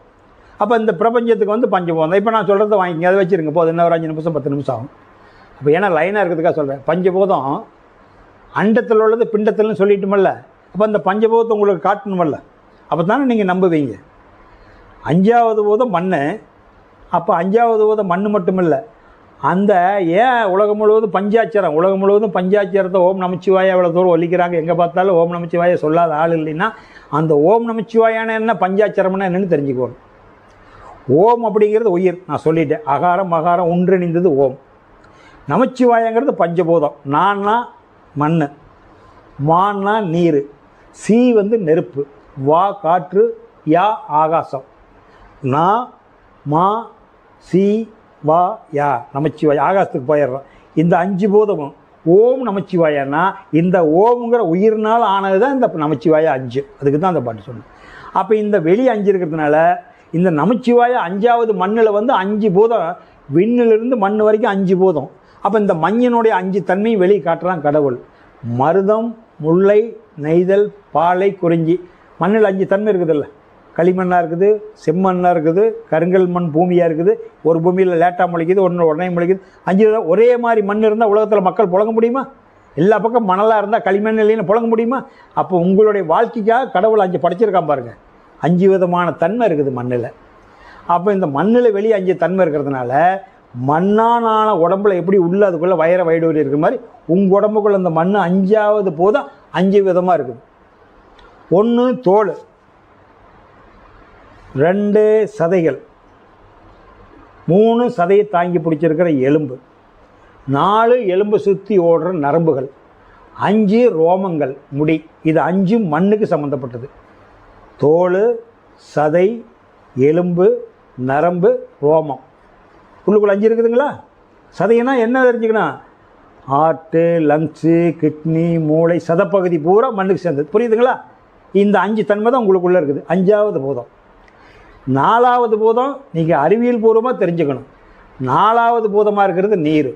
அப்போ இந்த பிரபஞ்சத்துக்கு வந்து பஞ்சபோதம். இப்போ நான் சொல்கிறத வாங்கிங்க, அதை வச்சுருங்க போதும். இன்னும் ஒரு 5 நிமிஷம் 10 நிமிஷம் ஆகும். அப்போ ஏன்னா லைனாக இருக்கிறதுக்காக சொல்கிறேன். பஞ்சபோதம் அண்டத்தில் உள்ளது பிண்டத்தில்னு சொல்லிட்டுமல்ல. அப்போ அந்த பஞ்சபோதத்தை உங்களுக்கு காட்டணுமல்ல, அப்போ தானே நீங்கள் நம்புவீங்க. 5வது போதம் மண். அப்போ 5வது போதம் மண் மட்டும் இல்லை, அந்த ஏன் உலகம் முழுவதும் பஞ்சாட்சரத்தை ஓம் நமச்சிவாயா எவ்வளோ தூரம் ஒலிக்கிறாங்க, எங்கே பார்த்தாலும் ஓம் நமச்சிவாயா சொல்லாத ஆள் இல்லைன்னா அந்த ஓம் நமச்சிவாயான என்ன, பஞ்சாட்சரம்னா என்னென்னு தெரிஞ்சுக்கணும். ஓம் அப்படிங்கிறது உயிர், நான் சொல்லிட்டேன். அகாரம் மகாரம் ஒன்றிணைந்தது ஓம். நமச்சிவாயங்கிறது பஞ்சபூதம். நான்னா மண், மான்னா நீர், சி நெருப்பு, வா காற்று, யா ஆகாசம், நா மா சி வா யா நமச்சிவாயா. ஆகாசத்துக்கு போயிடுறோம். இந்த 5 பூதமும் ஓம் நமச்சிவாயானா இந்த ஓம்ங்கிற உயிர்னால் ஆனது தான் இந்த நமச்சிவாயா 5. அதுக்கு தான் அந்த பாட்டு சொன்னேன். அப்போ இந்த வெளி 5 இருக்கிறதுனால இந்த நமச்சிவாயா 5வது மண்ணில் 5 பூதம், விண்ணிலிருந்து மண் வரைக்கும் 5 பூதம். அப்போ இந்த மண்ணினுடைய 5 தன்மையும் வெளியே காட்டுறான் கடவுள். மருதம், முல்லை, நெய்தல், பாலை, குறிஞ்சி. மண்ணில் 5 தன்மை இருக்குதுல்ல, களிமண்ணாக இருக்குது, செம்மண்ணாக இருக்குது, கருங்கல் மண் பூமியாக இருக்குது. ஒரு பூமியில் லேட்டாக முளைக்குது, உடனே முளைக்குது. 5 ஒரே மாதிரி மண் இருந்தால் உலகத்தில் மக்கள் புழங்க முடியுமா? எல்லா பக்கம் மணலாக இருந்தால் களிமண் இல்லைன்னு புழங்க முடியுமா? அப்போ உங்களுடைய வாழ்க்கைக்காக கடவுள் 5 படைச்சிருக்கான் பாருங்கள். 5 விதமான தன்மை இருக்குது மண்ணில். அப்போ இந்த மண்ணில் வெளியே 5 தன்மை இருக்கிறதுனால மண்ணான உடம்புல எப்படி உள்ள அதுக்குள்ளே வயிற வயிடூரி இருக்கிற மாதிரி உங்கள் உடம்புக்குள்ள இந்த மண் 5வது போதும் 5 விதமாக இருக்குது. 1 தோல், 2 சதைகள், 3 சதையை தாங்கி பிடிச்சிருக்கிற எலும்பு, 4 எலும்பு சுற்றி ஓடுற நரம்புகள், 5 ரோமங்கள், முடி. இது 5 மண்ணுக்கு சம்மந்தப்பட்டது. தோல், சதை, எலும்பு, நரம்பு, ரோமம். உள்ளுக்குள்ள 5 இருக்குதுங்களா? சதைனா என்ன தெரிஞ்சுக்கணும்? ஹார்ட்டு, லங்ஸு, கிட்னி, மூளை, சதப்பகுதி பூரா மண்ணுக்கு சேர்ந்தது. புரியுதுங்களா? இந்த 5 தன்மை தான் உங்களுக்குள்ளே இருக்குது. 5வது பூதம். 4வது பூதம் நீங்கள் அறிவியல் பூர்வமாக தெரிஞ்சுக்கணும். 4வது பூதமாக இருக்கிறது நீர்.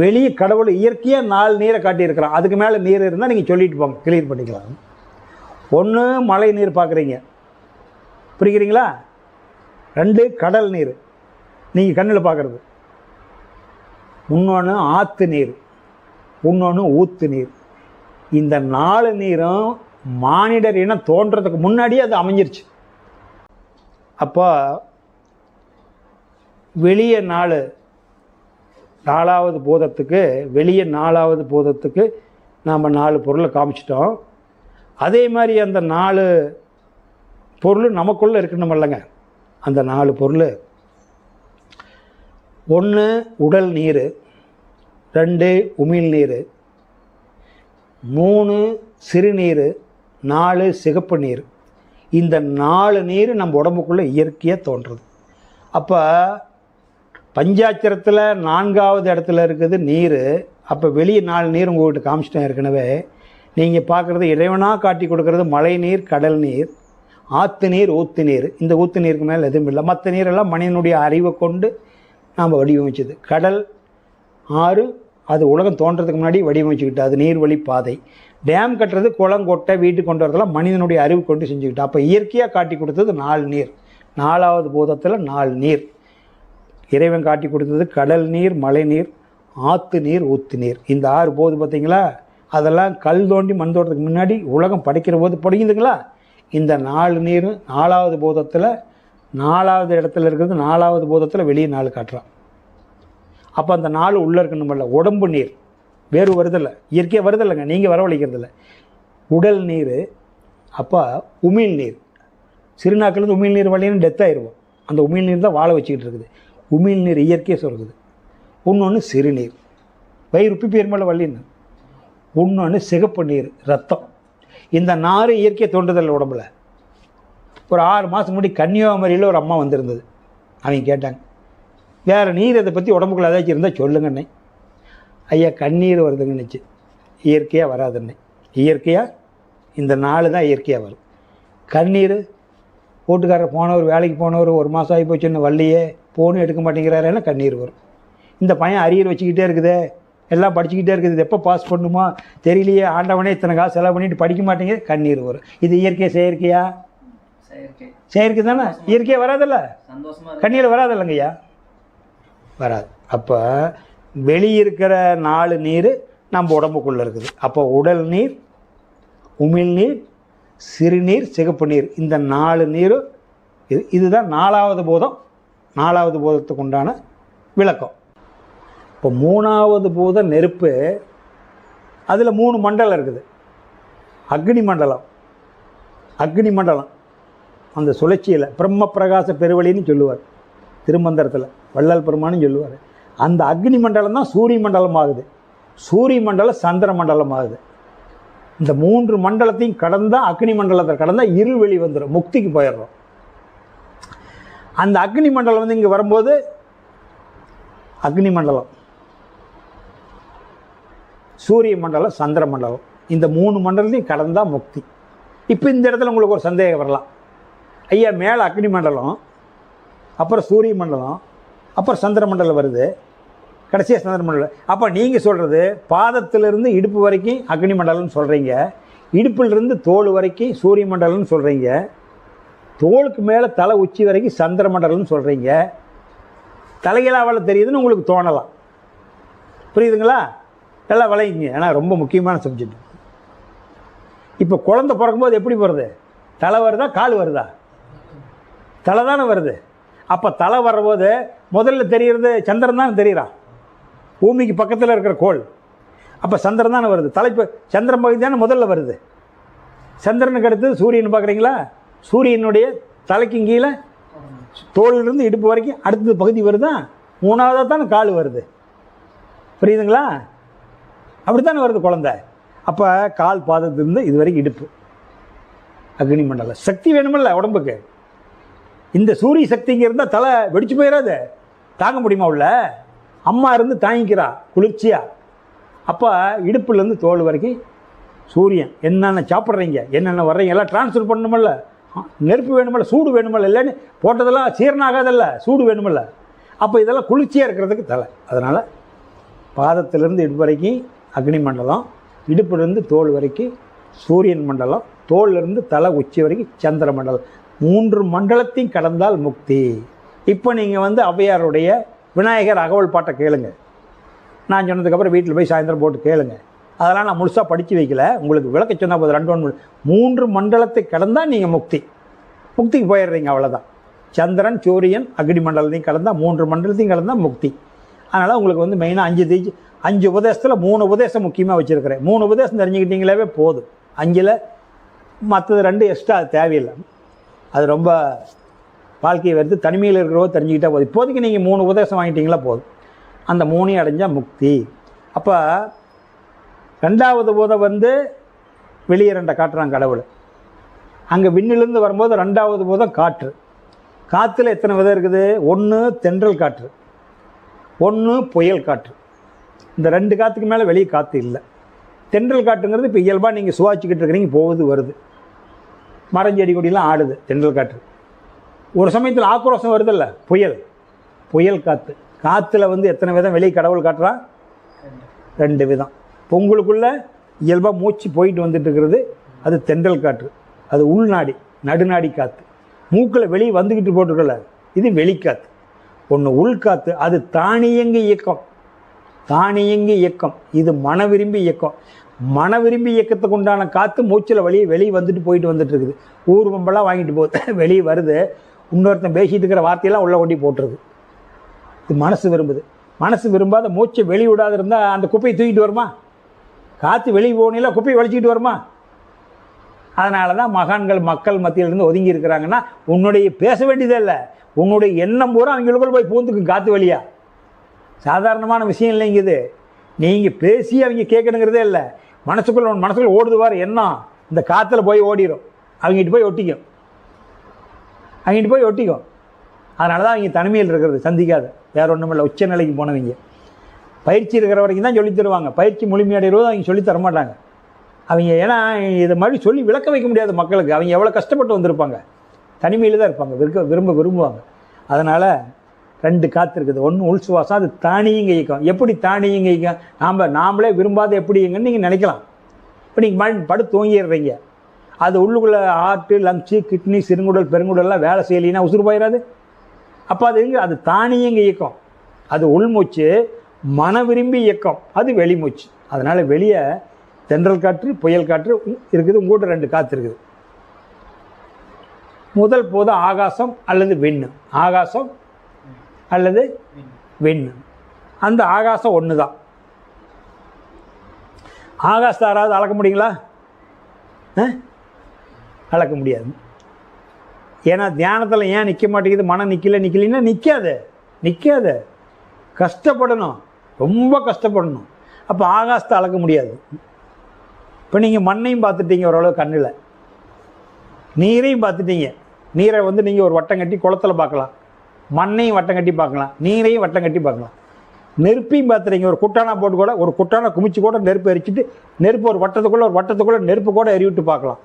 வெளியே கடவுள் இயற்கையாக 4 நீரை காட்டியிருக்கிறான். அதுக்கு மேலே நீர் இருந்தால் நீங்கள் சொல்லிட்டு போங்க, கிளியர் பண்ணிக்கலாம். 1 மழை நீர் பார்க்குறீங்க, புரியுறீங்களா? 2 கடல் நீர் நீங்கள் கண்ணில் பார்க்குறது. இன்னொன்று ஆற்று நீர், இன்னொன்று ஊற்று நீர். இந்த 4 நீரும் மானிடர் இனம் தோன்றதுக்கு முன்னாடியே அது அமைஞ்சிருச்சு. அப்போ வெளியே 4வது பூதத்துக்கு, வெளியே 4வது பூதத்துக்கு நாம் 4 பொருளை காமிச்சிட்டோம். அதே மாதிரி அந்த 4 பொருள் நமக்குள்ளே இருக்கணும் இல்லைங்க. அந்த 4 பொருள்: 1 உடல் நீர், 2 உமிழ் நீர், 3 சிறுநீர், 4 சிகப்பு நீர். இந்த 4 நீர் நம்ம உடம்புக்குள்ளே இயற்கையாக தோன்றுறது. அப்போ பஞ்சாட்சரத்தில் 4வது இடத்துல இருக்குது நீர். அப்போ வெளியே 4 நீர் உங்கள்கிட்ட காமிச்சிட்டேன் ஏற்கனவே. நீங்கள் பார்க்குறது இறைவனாக காட்டி கொடுக்குறது மழை நீர், கடல் நீர், ஆற்று நீர், ஊற்று நீர். இந்த ஊற்று நீருக்கு மேலே எதுவும் இல்லை. மற்ற நீரெல்லாம் மனிதனுடைய அறிவை கொண்டு நாம் வடிவமைச்சது. கடல், ஆறு, அது உலகம் தோன்றதுக்கு முன்னாடி வடிவமைச்சுக்கிட்டு, அது நீர்வழி பாதை. டேம் கட்டுறது, குளம் கொட்டை வீட்டுக்கு கொண்டு வரதெல்லாம் மனிதனுடைய அறிவு கொண்டு செஞ்சுக்கிட்டு. அப்போ இயற்கையாக காட்டி கொடுத்தது 4 நீர். 4வது பூதத்தில் 4 நீர் இறைவன் காட்டி கொடுத்தது. கடல் நீர், மழை நீர், ஆற்று நீர், ஊற்று நீர். இந்த 6 போது பார்த்தீங்களா? அதெல்லாம் கல் தோண்டி மண் தோட்டத்துக்கு முன்னாடி உலகம் படைக்கிற போது படிக்குதுங்களா? இந்த 4 நீர் 4வது பூதத்தில் 4வது இடத்துல இருக்கிறது. 4வது பூதத்தில் வெளியே 4 காட்டுறான். அப்போ அந்த 4 உள்ளே இருக்கணுமில்ல. உடம்பு நீர் வேறு வருதில்லை, இயற்கையாக வருதில்லைங்க, நீங்கள் வரவழைக்கிறதில்ல. உடல் நீர். அப்போ உமிழ் நீர், சிறுநாக்கிலேருந்து உமிழ் நீர் வழின்னு டெத் ஆயிடுவோம். அந்த உமிழ் நீர் தான் வாழ வச்சுக்கிட்டு இருக்குது. உமிழ் நீர் இயற்கையாக சொல்லுது. இன்னொன்று சிறுநீர், வயிறு உப்பி பேர்மலை வள்ளின்னு. இன்னொன்று சிகப்பு நீர், ரத்தம். இந்த 4 இயற்கையை தோன்றுதல் உடம்புல. ஒரு 6 மாதம் முன்னாடி கன்னியாகுமரியில் ஒரு அம்மா வந்திருந்தது. அவங்க கேட்டாங்க, வேறு நீர் அதை பற்றி உடம்புக்குள்ள ஏதாச்சும் இருந்தால் சொல்லுங்கண்ணே. ஐயா, கண்ணீர் வருதுங்கன்னுச்சு. இயற்கையாக வராதுண்ணே. இயற்கையாக இந்த 4 தான் இயற்கையாக வரும். கண்ணீர், வீட்டுக்காரர் போனவர், வேலைக்கு போனவர் 1 மாதம் ஆகி போச்சுன்னு வள்ளியே ஃபோனும் எடுக்க மாட்டேங்கிறாருன்னா கண்ணீர் வரும். இந்த பையன் அரியர் வச்சுக்கிட்டே இருக்குதே, எல்லாம் படிச்சுக்கிட்டே இருக்குது, இது எப்போ பாஸ் பண்ணுமா தெரியலையே, ஆண்டவனே இத்தனை காசு செலவு பண்ணிட்டு படிக்க மாட்டேங்குது, கண்ணீர் வரும். இது இயற்கை செயற்கையா? செயற்கை தானே. இயற்கையாக வராதில்ல, கண்ணீர் வராதில்லைங்கய்யா, வராது. அப்போ வெளியிருக்கிற 4 நீர் நம்ம உடம்புக்குள்ளே இருக்குது. அப்போ உடல் நீர், உமிழ் நீர், சிறுநீர், சிகப்பு நீர். இந்த 4 நீர் இதுதான் 4வது பூதம். 4வது பூதத்துக்கு உண்டான விளக்கம். இப்போ 3வது பூதம் நெருப்பு. அதில் 3 மண்டலம் இருக்குது. அக்னி மண்டலம், அக்னி மண்டலம் அந்த சுழற்சியில் பிரம்ம பிரகாச பெருவழின்னு சொல்லுவார் திருமந்திரத்தில், வள்ளல் பெருமானும் சொல்லுவார். அந்த அக்னி மண்டலம் தான் சூரிய மண்டலம் ஆகுது. சூரிய மண்டலம் சந்திர மண்டலம் ஆகுது. இந்த 3 மண்டலத்தையும் கடந்தால், அக்னி மண்டலத்தை கடந்தால் இருள்வெளி வந்துடும், முக்திக்கு போயிடுறோம். அந்த அக்னி மண்டலம் வந்து இங்கே வரும்போது, அக்னி மண்டலம், சூரிய மண்டலம், சந்திர மண்டலம், இந்த 3 மண்டலத்தையும் கடந்தால் முக்தி. இப்போ இந்த இடத்துல உங்களுக்கு ஒரு சந்தேகம் வரலாம், ஐயா மேலே அக்னி மண்டலம், அப்புறம் சூரிய மண்டலம், அப்புறம் சந்திர மண்டலம் வருது, கடைசியாக சந்திர மண்டலம். அப்போ நீங்கள் சொல்கிறது பாதத்திலிருந்து இடுப்பு வரைக்கும் அக்னி மண்டலம்னு சொல்கிறீங்க, இடுப்பிலிருந்து தோல் வரைக்கும் சூரிய மண்டலம்னு சொல்கிறீங்க, தோலுக்கு மேலே தலை உச்சி வரைக்கும் சந்திர மண்டலம்னு சொல்கிறீங்க. தலைகளாவில் தெரியுதுன்னு உங்களுக்கு தோணலாம். புரியுதுங்களா? நல்லா விளையுங்க. ஏன்னா ரொம்ப முக்கியமான சப்ஜெக்ட். இப்போ குழந்தை பிறக்கும்போது எப்படி வருது? தலை வருதா கால் வருதா? தலை தானே வருது. அப்போ தலை வர்றபோது முதல்ல தெரிகிறது சந்திரன் தானே தெரியுறான், பூமிக்கு பக்கத்தில் இருக்கிற கோள். அப்போ சந்திரன் தானே வருது. தலைப்பு சந்திரன் பகுதி தானே முதல்ல வருது. சந்திரனுக்கு அடுத்தது சூரியன் பார்க்குறீங்களா? சூரியனுடைய தலைக்கு கீழே தோலிலிருந்து இடுப்பு வரைக்கும் அடுத்தது பகுதி வருதா? 3ஆவதாக தானே கால் வருது. புரியுதுங்களா? அப்படி தானே வருது குழந்தை. அப்போ கால் பாதத்திலிருந்து இது வரைக்கும் இடுப்பு அக்னி மண்டலம். சக்தி வேணுமில்ல உடம்புக்கு. இந்த சூரிய சக்திங்க இருந்தால் தலை வெடிச்சு போயிடாது. தாங்க முடியுமா? உள்ள அம்மா இருந்து தாங்கிக்கிறா குளிர்ச்சியா. அப்போ இடுப்புலேருந்து தோல் வரைக்கும் சூரியன். என்னென்ன சாப்பிட்றீங்க, என்னென்ன வர்றீங்க எல்லாம் டிரான்ஸ்ஃபர் பண்ணணுமில்ல. நெருப்பு வேணுமில்ல, சூடு வேணுமில்ல. இல்லைன்னு போட்டதெல்லாம் சீரணாகாதல்ல, சூடு வேணுமில்ல. அப்போ இதெல்லாம் குளிர்ச்சியாக இருக்கிறதுக்கு தலை. அதனால் பாதத்திலிருந்து இடுப்பு வரைக்கும் அக்னி மண்டலம், இடுப்புலேருந்து தோல் வரைக்கும் சூரியன் மண்டலம், தோல்லிருந்து தலை உச்சி வரைக்கும் சந்திர மண்டலம். 3 மண்டலத்தையும் கடந்தால் முக்தி. இப்போ நீங்கள் வந்து ஔவையாருடைய விநாயகர் அகவல் பாட்டை கேளுங்க. நான் சொன்னதுக்கப்புறம் வீட்டில் போய் சாயந்தரம் போட்டு கேளுங்க. அதெல்லாம் நான் முழுசாக படித்து வைக்கல, உங்களுக்கு விளக்க சொன்னால் போது 2 மண்டலத்தை கடந்தால் நீங்கள் முக்திக்கு போயிடுறீங்க. அவ்வளோதான். சந்திரன் சூரியன் அக்னி மண்டலத்தையும் கடந்தால் 3 மண்டலத்தையும் கடந்தால் முக்தி. அதனால் உங்களுக்கு வந்து மெயினாக 5 உபதேசத்தில் 3 உபதேசம் முக்கியமாக வச்சுருக்கிறேன். 3 உபதேசம் தெரிஞ்சுக்கிட்டீங்களாவே போதும். 5ல் மற்றது 2 எக்ஸ்ட்ரா அது தேவையில்லை. அது ரொம்ப வாழ்க்கையை வருது. தனிமையில் இருக்கிறவோ தெரிஞ்சுக்கிட்டா போதும். இப்போதைக்கு நீங்கள் 3 உபதேசம் வாங்கிட்டீங்களா போதும். அந்த 3ஐயும் அடைஞ்சால் முக்தி. அப்போ 2வது பூதம் வந்து வெளியே 2 காட்டுறாங்க கடவுள். அங்கே விண்ணிலிருந்து வரும்போது 2வது பூதம் காற்று. காற்றுல எத்தனை விதம் இருக்குது? 1 தென்றல் காற்று, 1 புயல் காற்று. இந்த 2 காற்றுக்கு மேலே வெளியே காற்று இல்லை. தென்றல் காற்றுங்கிறது இப்போ இயல்பாக நீங்கள் சுவாச்சிக்கிட்டு இருக்கிறீங்க, போகுது வருது, மரஞ்செடி கொடியெல்லாம் ஆடுது. தென்றல் காற்று. ஒரு சமயத்தில் ஆக்ரோஷம் வருதில்ல, புயல் காற்று. காற்றுல வந்து எத்தனை விதம் வெளியே கடவுள் காட்டுறான்? 2 விதம். பொங்கலுக்குள்ளே இயல்பாக மூச்சு போயிட்டு வந்துட்டு இருக்கிறது, அது தென்றல் காற்று. அது உள்நாடி நடுநாடி காற்று. மூக்கில் வெளியே வந்துக்கிட்டு போட்டுருக்கல, இது வெளிக்காற்று. ஒன்று உள்காற்று, அது தானியங்கி இயக்கம். இது மனவிரும்பி இயக்கம். மனவிரும்பி இயக்கத்துக்கு உண்டான காற்று மூச்சில் வெளியே வந்துட்டு போயிட்டு வந்துட்டு இருக்குது. ஊர்வம்பெல்லாம் வாங்கிட்டு போகுது, வெளியே வருது. இன்னொருத்தன் பேசிகிட்டு இருக்கிற வார்த்தையெல்லாம் உள்ளே கொண்டு போட்டுருது. இது மனசு விரும்புது. மனசு விரும்பாத மூச்சை வெளியே விடாது இருந்தால் அந்த குப்பையை தூக்கிட்டு வருமா? காற்று வெளியே போகணில குப்பையை வலிச்சிக்கிட்டு வருமா? அதனால தான் மகான்கள் மக்கள் மத்தியிலிருந்து ஒதுங்கி இருக்கிறாங்கன்னா, உன்னுடைய பேச வேண்டியதே இல்லை, உன்னுடைய எண்ணம் பூரா அவங்களுக்குள்ள போய் பூந்துக்கும் காற்று வழியா. சாதாரணமான விஷயம் இல்லைங்க இது. நீங்கள் பேசி அவங்க கேட்கணுங்கிறதே இல்லை. மனசுக்குள்ள ஓடுதுவார் எண்ணம், இந்த காற்றுல போய் ஓடிடும், அவங்ககிட்ட போய் ஒட்டிக்கும். அதனால தான் அவங்க தனிமையில் இருக்கிறது, சந்திக்காது. வேற ஒன்றும் இல்லை. உச்ச நிலைக்கு போனவங்க பயிற்சி இருக்கிற வரைக்கும் தான் சொல்லித் தருவாங்க. பயிற்சி முழுமையடைகிறதோ அவங்க சொல்லித் தர மாட்டாங்க அவங்க. ஏன்னா இதை மாதிரி சொல்லி விளக்க வைக்க முடியாது மக்களுக்கு. அவங்க எவ்வளோ கஷ்டப்பட்டு வந்திருப்பாங்க, தனிமையில் தான் இருப்பாங்க, விரும்புவாங்க. அதனால் 2 காற்று இருக்குது. 1 உள் சுவாசம், அது தானியங்க இயக்கம். எப்படி தானியங்க இயக்கம்? நாமளே விரும்பாத எப்படி இயங்கன்னு நீங்கள் நினைக்கலாம். இப்போ நீங்கள் படுத்து தூங்கிடுறீங்க, அது உள்ளுக்குள்ளே ஹார்ட்டு, லங்ஸு, கிட்னி, சிறுங்குடல், பெருங்குடல்லாம் வேலை செய்யலைன்னா உசுறு போயிடாது. அப்போ அது தானியங்க இயக்கம். அது உள்மூச்சு. மன விரும்பி இயக்கம் அது வெளிமூச்சு. அதனால் வெளியே தென்றல் காற்று, புயல் காற்று இருக்குது. உங்கள்கிட்ட 2 காற்று இருக்குது. முதல் போதும் ஆகாசம் அல்லது விண்ணு. ஆகாசம் அல்லது விண்ணு. அந்த ஆகாசம் ஒன்று தான். ஆகாசத்தை யாராவது அளக்க முடியுங்களா? அளக்க முடியாது. ஏன்னா தியானத்தில் ஏன் நிற்க மாட்டேங்குது? மனம் நிற்கலைன்னா நிற்காது, கஷ்டப்படணும், ரொம்ப கஷ்டப்படணும். அப்போ ஆகாசத்தை அளக்க முடியாது. இப்போ நீங்கள் மண்ணையும் பார்த்துட்டீங்க ஓரளவு கண்ணில், நீரையும் பார்த்துட்டீங்க. நீரை நீங்கள் ஒரு வட்டம் கட்டி குளத்தில் பார்க்கலாம், மண்ணையும் வட்டம் கட்டி பார்க்கலாம், நீரையும் வட்டம் கட்டி பார்க்கலாம். நெருப்பையும் பார்த்துறீங்க. ஒரு குட்டானா போட்டு கூட, ஒரு குட்டானா குமிச்சு கூட நெருப்பு எரிச்சிட்டு நெருப்பு ஒரு வட்டத்துக்குள்ளே நெருப்பு கூட எரிவிட்டு பார்க்கலாம்.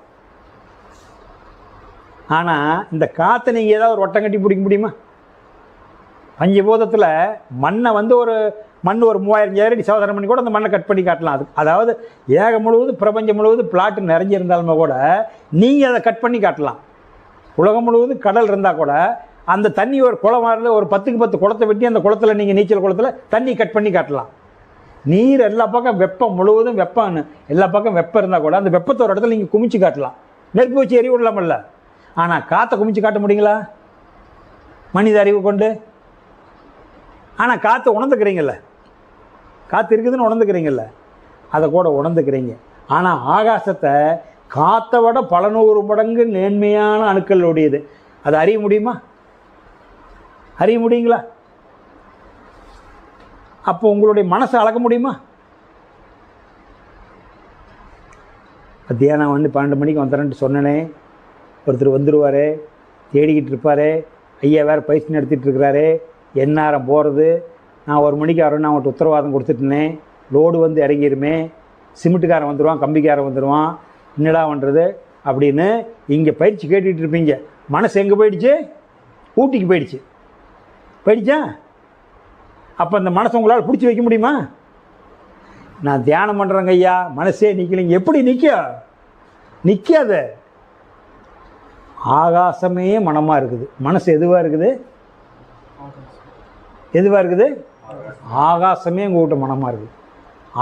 ஆனால் இந்த காற்றை நீங்கள் ஏதாவது ஒரு வட்டம் கட்டி பிடிக்க முடியுமா? பஞ்சபூதத்தில் மண்ணை ஒரு மண் ஒரு 3000 அடி சோதனை பண்ணி கூட அந்த மண்ணை கட் பண்ணி காட்டலாம். அது அதாவது ஏகம் முழுவதும் பிரபஞ்சம் முழுவதும் பிளாட்டு நிறைஞ்சிருந்தாலுமே கூட நீங்கள் அதை கட் பண்ணி காட்டலாம். உலகம் முழுவதும் கடல் இருந்தால் கூட அந்த தண்ணி ஒரு குளம் வரல, ஒரு 10க்கு 10 குளத்தை வெட்டி அந்த குளத்தில் நீங்கள் நீச்சல் குளத்தில் தண்ணி கட் பண்ணி காட்டலாம். நீர் எல்லா பக்கம் வெப்பம் முழுவதும் வெப்பம்னு எல்லா பக்கம் வெப்பம் இருந்தால் கூட அந்த வெப்பத்தை ஒரு இடத்துல நீங்கள் குமிச்சு காட்டலாம். நெருப்பு வச்சு எரி விடலாமல்ல. ஆனால் காற்றை குமிச்சு காட்ட முடியுங்களா மனித அறிவு கொண்டு? ஆனால் காற்றை உணர்ந்துக்கிறீங்கல்ல, காற்று இருக்குதுன்னு உணர்ந்துக்கிறீங்கல்ல, அதை கூட உணர்ந்துக்கிறீங்க. ஆனால் ஆகாசத்தை காற்றை விட பல 100 மடங்கு நேர்மையான அணுக்கள் உடையது. அதை அறிய முடியுமா? அறிய முடியுங்களா? அப்போ உங்களுடைய மனசை அளக்க முடியுமா? மத்தியானம் 12 மணிக்கு வந்துடுறேன்ட்டு சொன்னனே, ஒருத்தர் வந்துடுவார், தேடிக்கிட்டு இருப்பார். ஐயா வேறு பயிற்சி நடத்திட்டு இருக்கிறாரு, எந்நேரம் போகிறது, நான் 1 மணிக்கு வரேன்னு அவங்கள்ட்ட உத்தரவாதம் கொடுத்துட்டேனே, லோடு இறங்கிருமே, சிமெண்ட்டுக்காரன் வந்துடுவான், கம்பிக்காரன் வந்துடுவான், என்னடா பண்ணுறது அப்படின்னு இங்கே பயிற்சி கேட்டுக்கிட்டு இருப்பீங்க. மனசு எங்கே போயிடுச்சு? ஊட்டிக்கு போயிடுச்சா? அப்போ அந்த மனசை உங்களால் பிடிச்சி வைக்க முடியுமா? நான் தியானம் பண்ணுறேங்க ஐயா, மனசே நிற்கலைங்க. எப்படி நிற்காது. ஆகாசமே மனமாக இருக்குது, மனசு எதுவாக இருக்குது? ஆகாசமே உங்கள்கிட்ட மனமாக இருக்குது.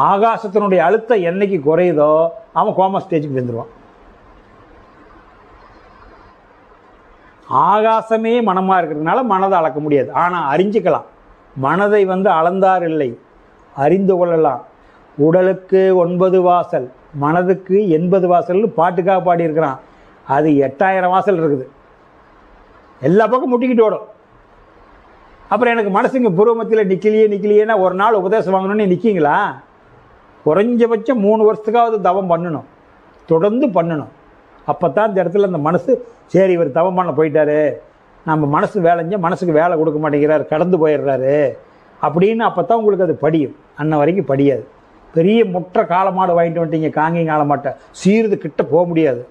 ஆகாசத்தினுடைய அழுத்தம் என்னைக்கு குறையுதோ அவன் கோமா ஸ்டேஜுக்கு வந்துடுவான். ஆகாசமே மனமாக இருக்கிறதுனால மனதை அளக்க முடியாது. ஆனால் அறிஞ்சிக்கலாம். மனதை அளந்தார் இல்லை, அறிந்து கொள்ளலாம். உடலுக்கு 9 வாசல், மனதுக்கு 80 வாசல்னு பாட்டுக்காக பாடியிருக்கிறான். அது 8000 வாசல் இருக்குது, எல்லா பக்கம் முட்டிக்கிட்டு ஓடும். அப்புறம் எனக்கு மனசுங்க பூர்வமத்தியில் நிற்கலையேன்னா ஒரு நாள் உபதேசம் வாங்கணும்னு நிற்கிங்களா? குறைஞ்சபட்சம் 3 வருஷத்துக்காவது தவம் பண்ணணும், தொடர்ந்து பண்ணணும். அப்போ தான் இந்த இடத்துல அந்த மனசு சரி இவர் தவம் பண்ண போயிட்டாரு, நம்ம மனசு மனசுக்கு வேலை கொடுக்க மாட்டேங்கிறார், கடந்து போயிடுறாரு அப்படின்னு அப்போ தான் உங்களுக்கு அது படியும். அன்ன வரைக்கும் படியாது. பெரிய முற்ற காலமாடு வாங்கிட்டு வந்துட்டீங்க, காங்கேயம் காலமாட்டை, சீருது கிட்ட போக முடியாது.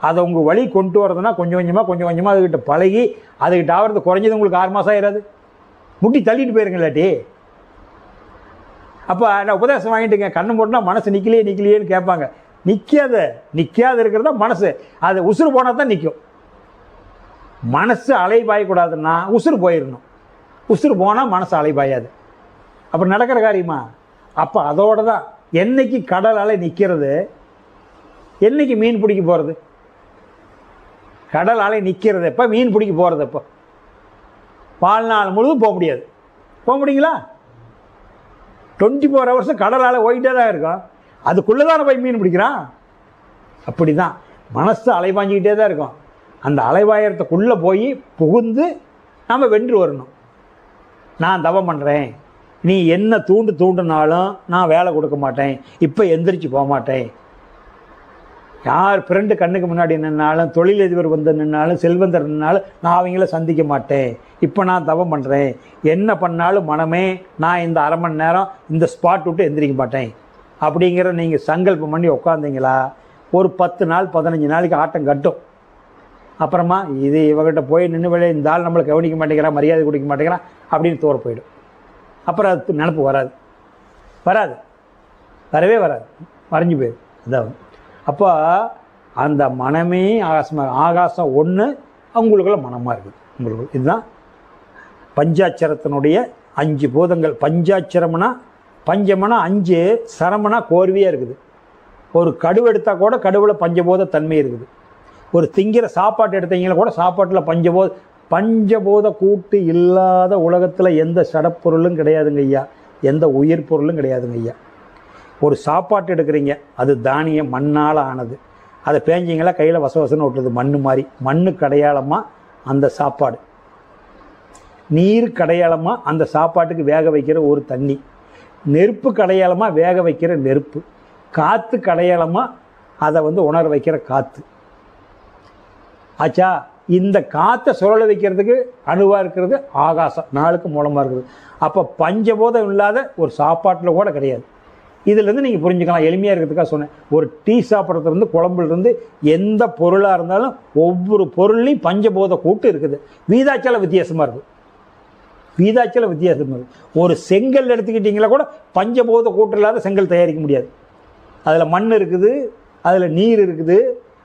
அதை உங்கள் வழி கொண்டு வரதுன்னா கொஞ்சம் கொஞ்சமாக அதுக்கிட்ட பழகி அதுக்கிட்ட ஆகிறது குறைஞ்சது உங்களுக்கு 6 மாதம் ஆயிடாது. முட்டி தள்ளிட்டு போயிருங்க இல்லாட்டி. அப்போ நான் உபதேசம் வாங்கிட்டுங்க, கண்ணு போட்டுனா மனசு நிற்கலையேன்னு கேட்பாங்க. நிற்காத இருக்கிறதா மனசு. அது உசுறு போனால் தான் நிற்கும். மனசு அலைபாயக்கூடாதுன்னா உசுறு போயிடணும். உசுறு போனால் மனசு அலைபாயாது. அப்புறம் நடக்கிற காரியமா? அப்போ அதோட தான் என்னைக்கு கடல் அலை நிற்கிறது, என்னைக்கு மீன் பிடிக்க போகிறது? கடல் அலை நிற்கிறது எப்போ, மீன் பிடிக்க போகிறது எப்போ? வாழ்நாள் முழுதும் போக முடியாது. போக முடியுங்களா? 24 ஹவர்ஸ் கடல் அலை ஓயிட்டே தான் இருக்கும். அதுக்குள்ளே தானே போய் மீன் பிடிக்கிறான். அப்படி தான் மனசு அலைபாஞ்சிக்கிட்டே தான் இருக்கும். அந்த அலைவாயத்துக்குள்ளே போய் புகுந்து நம்ம வென்று வரணும். நான் தவம் பண்ணுறேன், நீ என்ன தூண்டுனாலும் நான் வேலை கொடுக்க மாட்டேன், இப்போ எந்திரிச்சு போக மாட்டேன். யார் ஃப்ரெண்டு கண்ணுக்கு முன்னாடி நின்னாலும், தொழிலதிபர் வந்து நின்னாலும், செல்வந்தர் நின்னாலும் நான் அவங்கள சந்திக்க மாட்டேன். இப்போ நான் தவம் பண்ணுறேன், என்ன பண்ணாலும் மனமே நான் இந்த 1/2 மணி நேரம் இந்த ஸ்பாட் விட்டு எந்திரிக்க மாட்டேன் அப்படிங்கிற நீங்கள் சங்கல்பம் பண்ணி உட்காந்திங்களா, ஒரு 10 நாள் 15 நாளைக்கு ஆட்டம் கட்டும். அப்புறமா இது இவகிட்ட போய் நின்று விளைய இந்த ஆள் நம்மளை கவனிக்க மாட்டேங்கிறான், மரியாதை கொடுக்க மாட்டேங்கிறான் அப்படின்னு தூர போயிடும். அப்புறம் அது நினப்பு வரவே வராது, மறைஞ்சு போயிடும். அதான் அப்போ அந்த மனமே ஆகாசம் ஒன்று அவங்களுக்குள்ள மனமாக இருக்குது. உங்களுக்கு இதுதான் பஞ்சாட்சரத்தினுடைய 5 பூதங்கள். பஞ்சாட்சரம்னா பஞ்சமனா 5, சரமனா கோர்வையாக இருக்குது. ஒரு கடுவு எடுத்தால் கூட கடுவில் பஞ்சபூத தன்மை இருக்குது. ஒரு திங்கிற சாப்பாட்டு எடுத்தீங்கன்னா கூட சாப்பாட்டில் பஞ்சபூத கூட்டு இல்லாத உலகத்தில் எந்த சடப்பொருளும் கிடையாதுங்க ஐயா. எந்த உயிர் பொருளும் கிடையாதுங்க ஐயா. ஒரு சாப்பாட்டு எடுக்கிறீங்க, அது தானியம் மண்ணால் ஆனது. அதை பேஞ்சிங்களா கையில் வசவசன்னு ஒட்டுது, மண் மாதிரி. மண்ணுக்கு அடையாளமாக அந்த சாப்பாடு, நீருக்கு அடையாளமாக அந்த சாப்பாட்டுக்கு வேக வைக்கிற ஒரு தண்ணி, நெருப்புக்கு அடையாளமாக வேக வைக்கிற நெருப்பு, காற்றுக்கு அடையாளமாக அதை உணர வைக்கிற காற்று ஆச்சா. இந்த காற்றை சுழல வைக்கிறதுக்கு அணுவாக இருக்கிறது ஆகாசம், நாளுக்கு மூலமாக இருக்குது. அப்போ பஞ்சபோதம் இல்லாத ஒரு சாப்பாட்டில் கூட கிடையாது. இதிலேருந்து நீங்கள் புரிஞ்சுக்கலாம், எளிமையாக இருக்கிறதுக்காக சொன்னேன். ஒரு டீ சாப்பிட்றதுலேருந்து குழம்புலேருந்து எந்த பொருளாக இருந்தாலும் ஒவ்வொரு பொருள்லையும் பஞ்சபோத கூட்டு இருக்குது. வீதாச்சல வித்தியாசமாக இருக்குது, வீதாச்சல வித்தியாசமாக இருக்குது. ஒரு செங்கல் எடுத்துக்கிட்டிங்களா கூட பஞ்சபோத கூட்டு இல்லாத செங்கல் தயாரிக்க முடியாது. அதில் மண் இருக்குது, அதில் நீர் இருக்குது,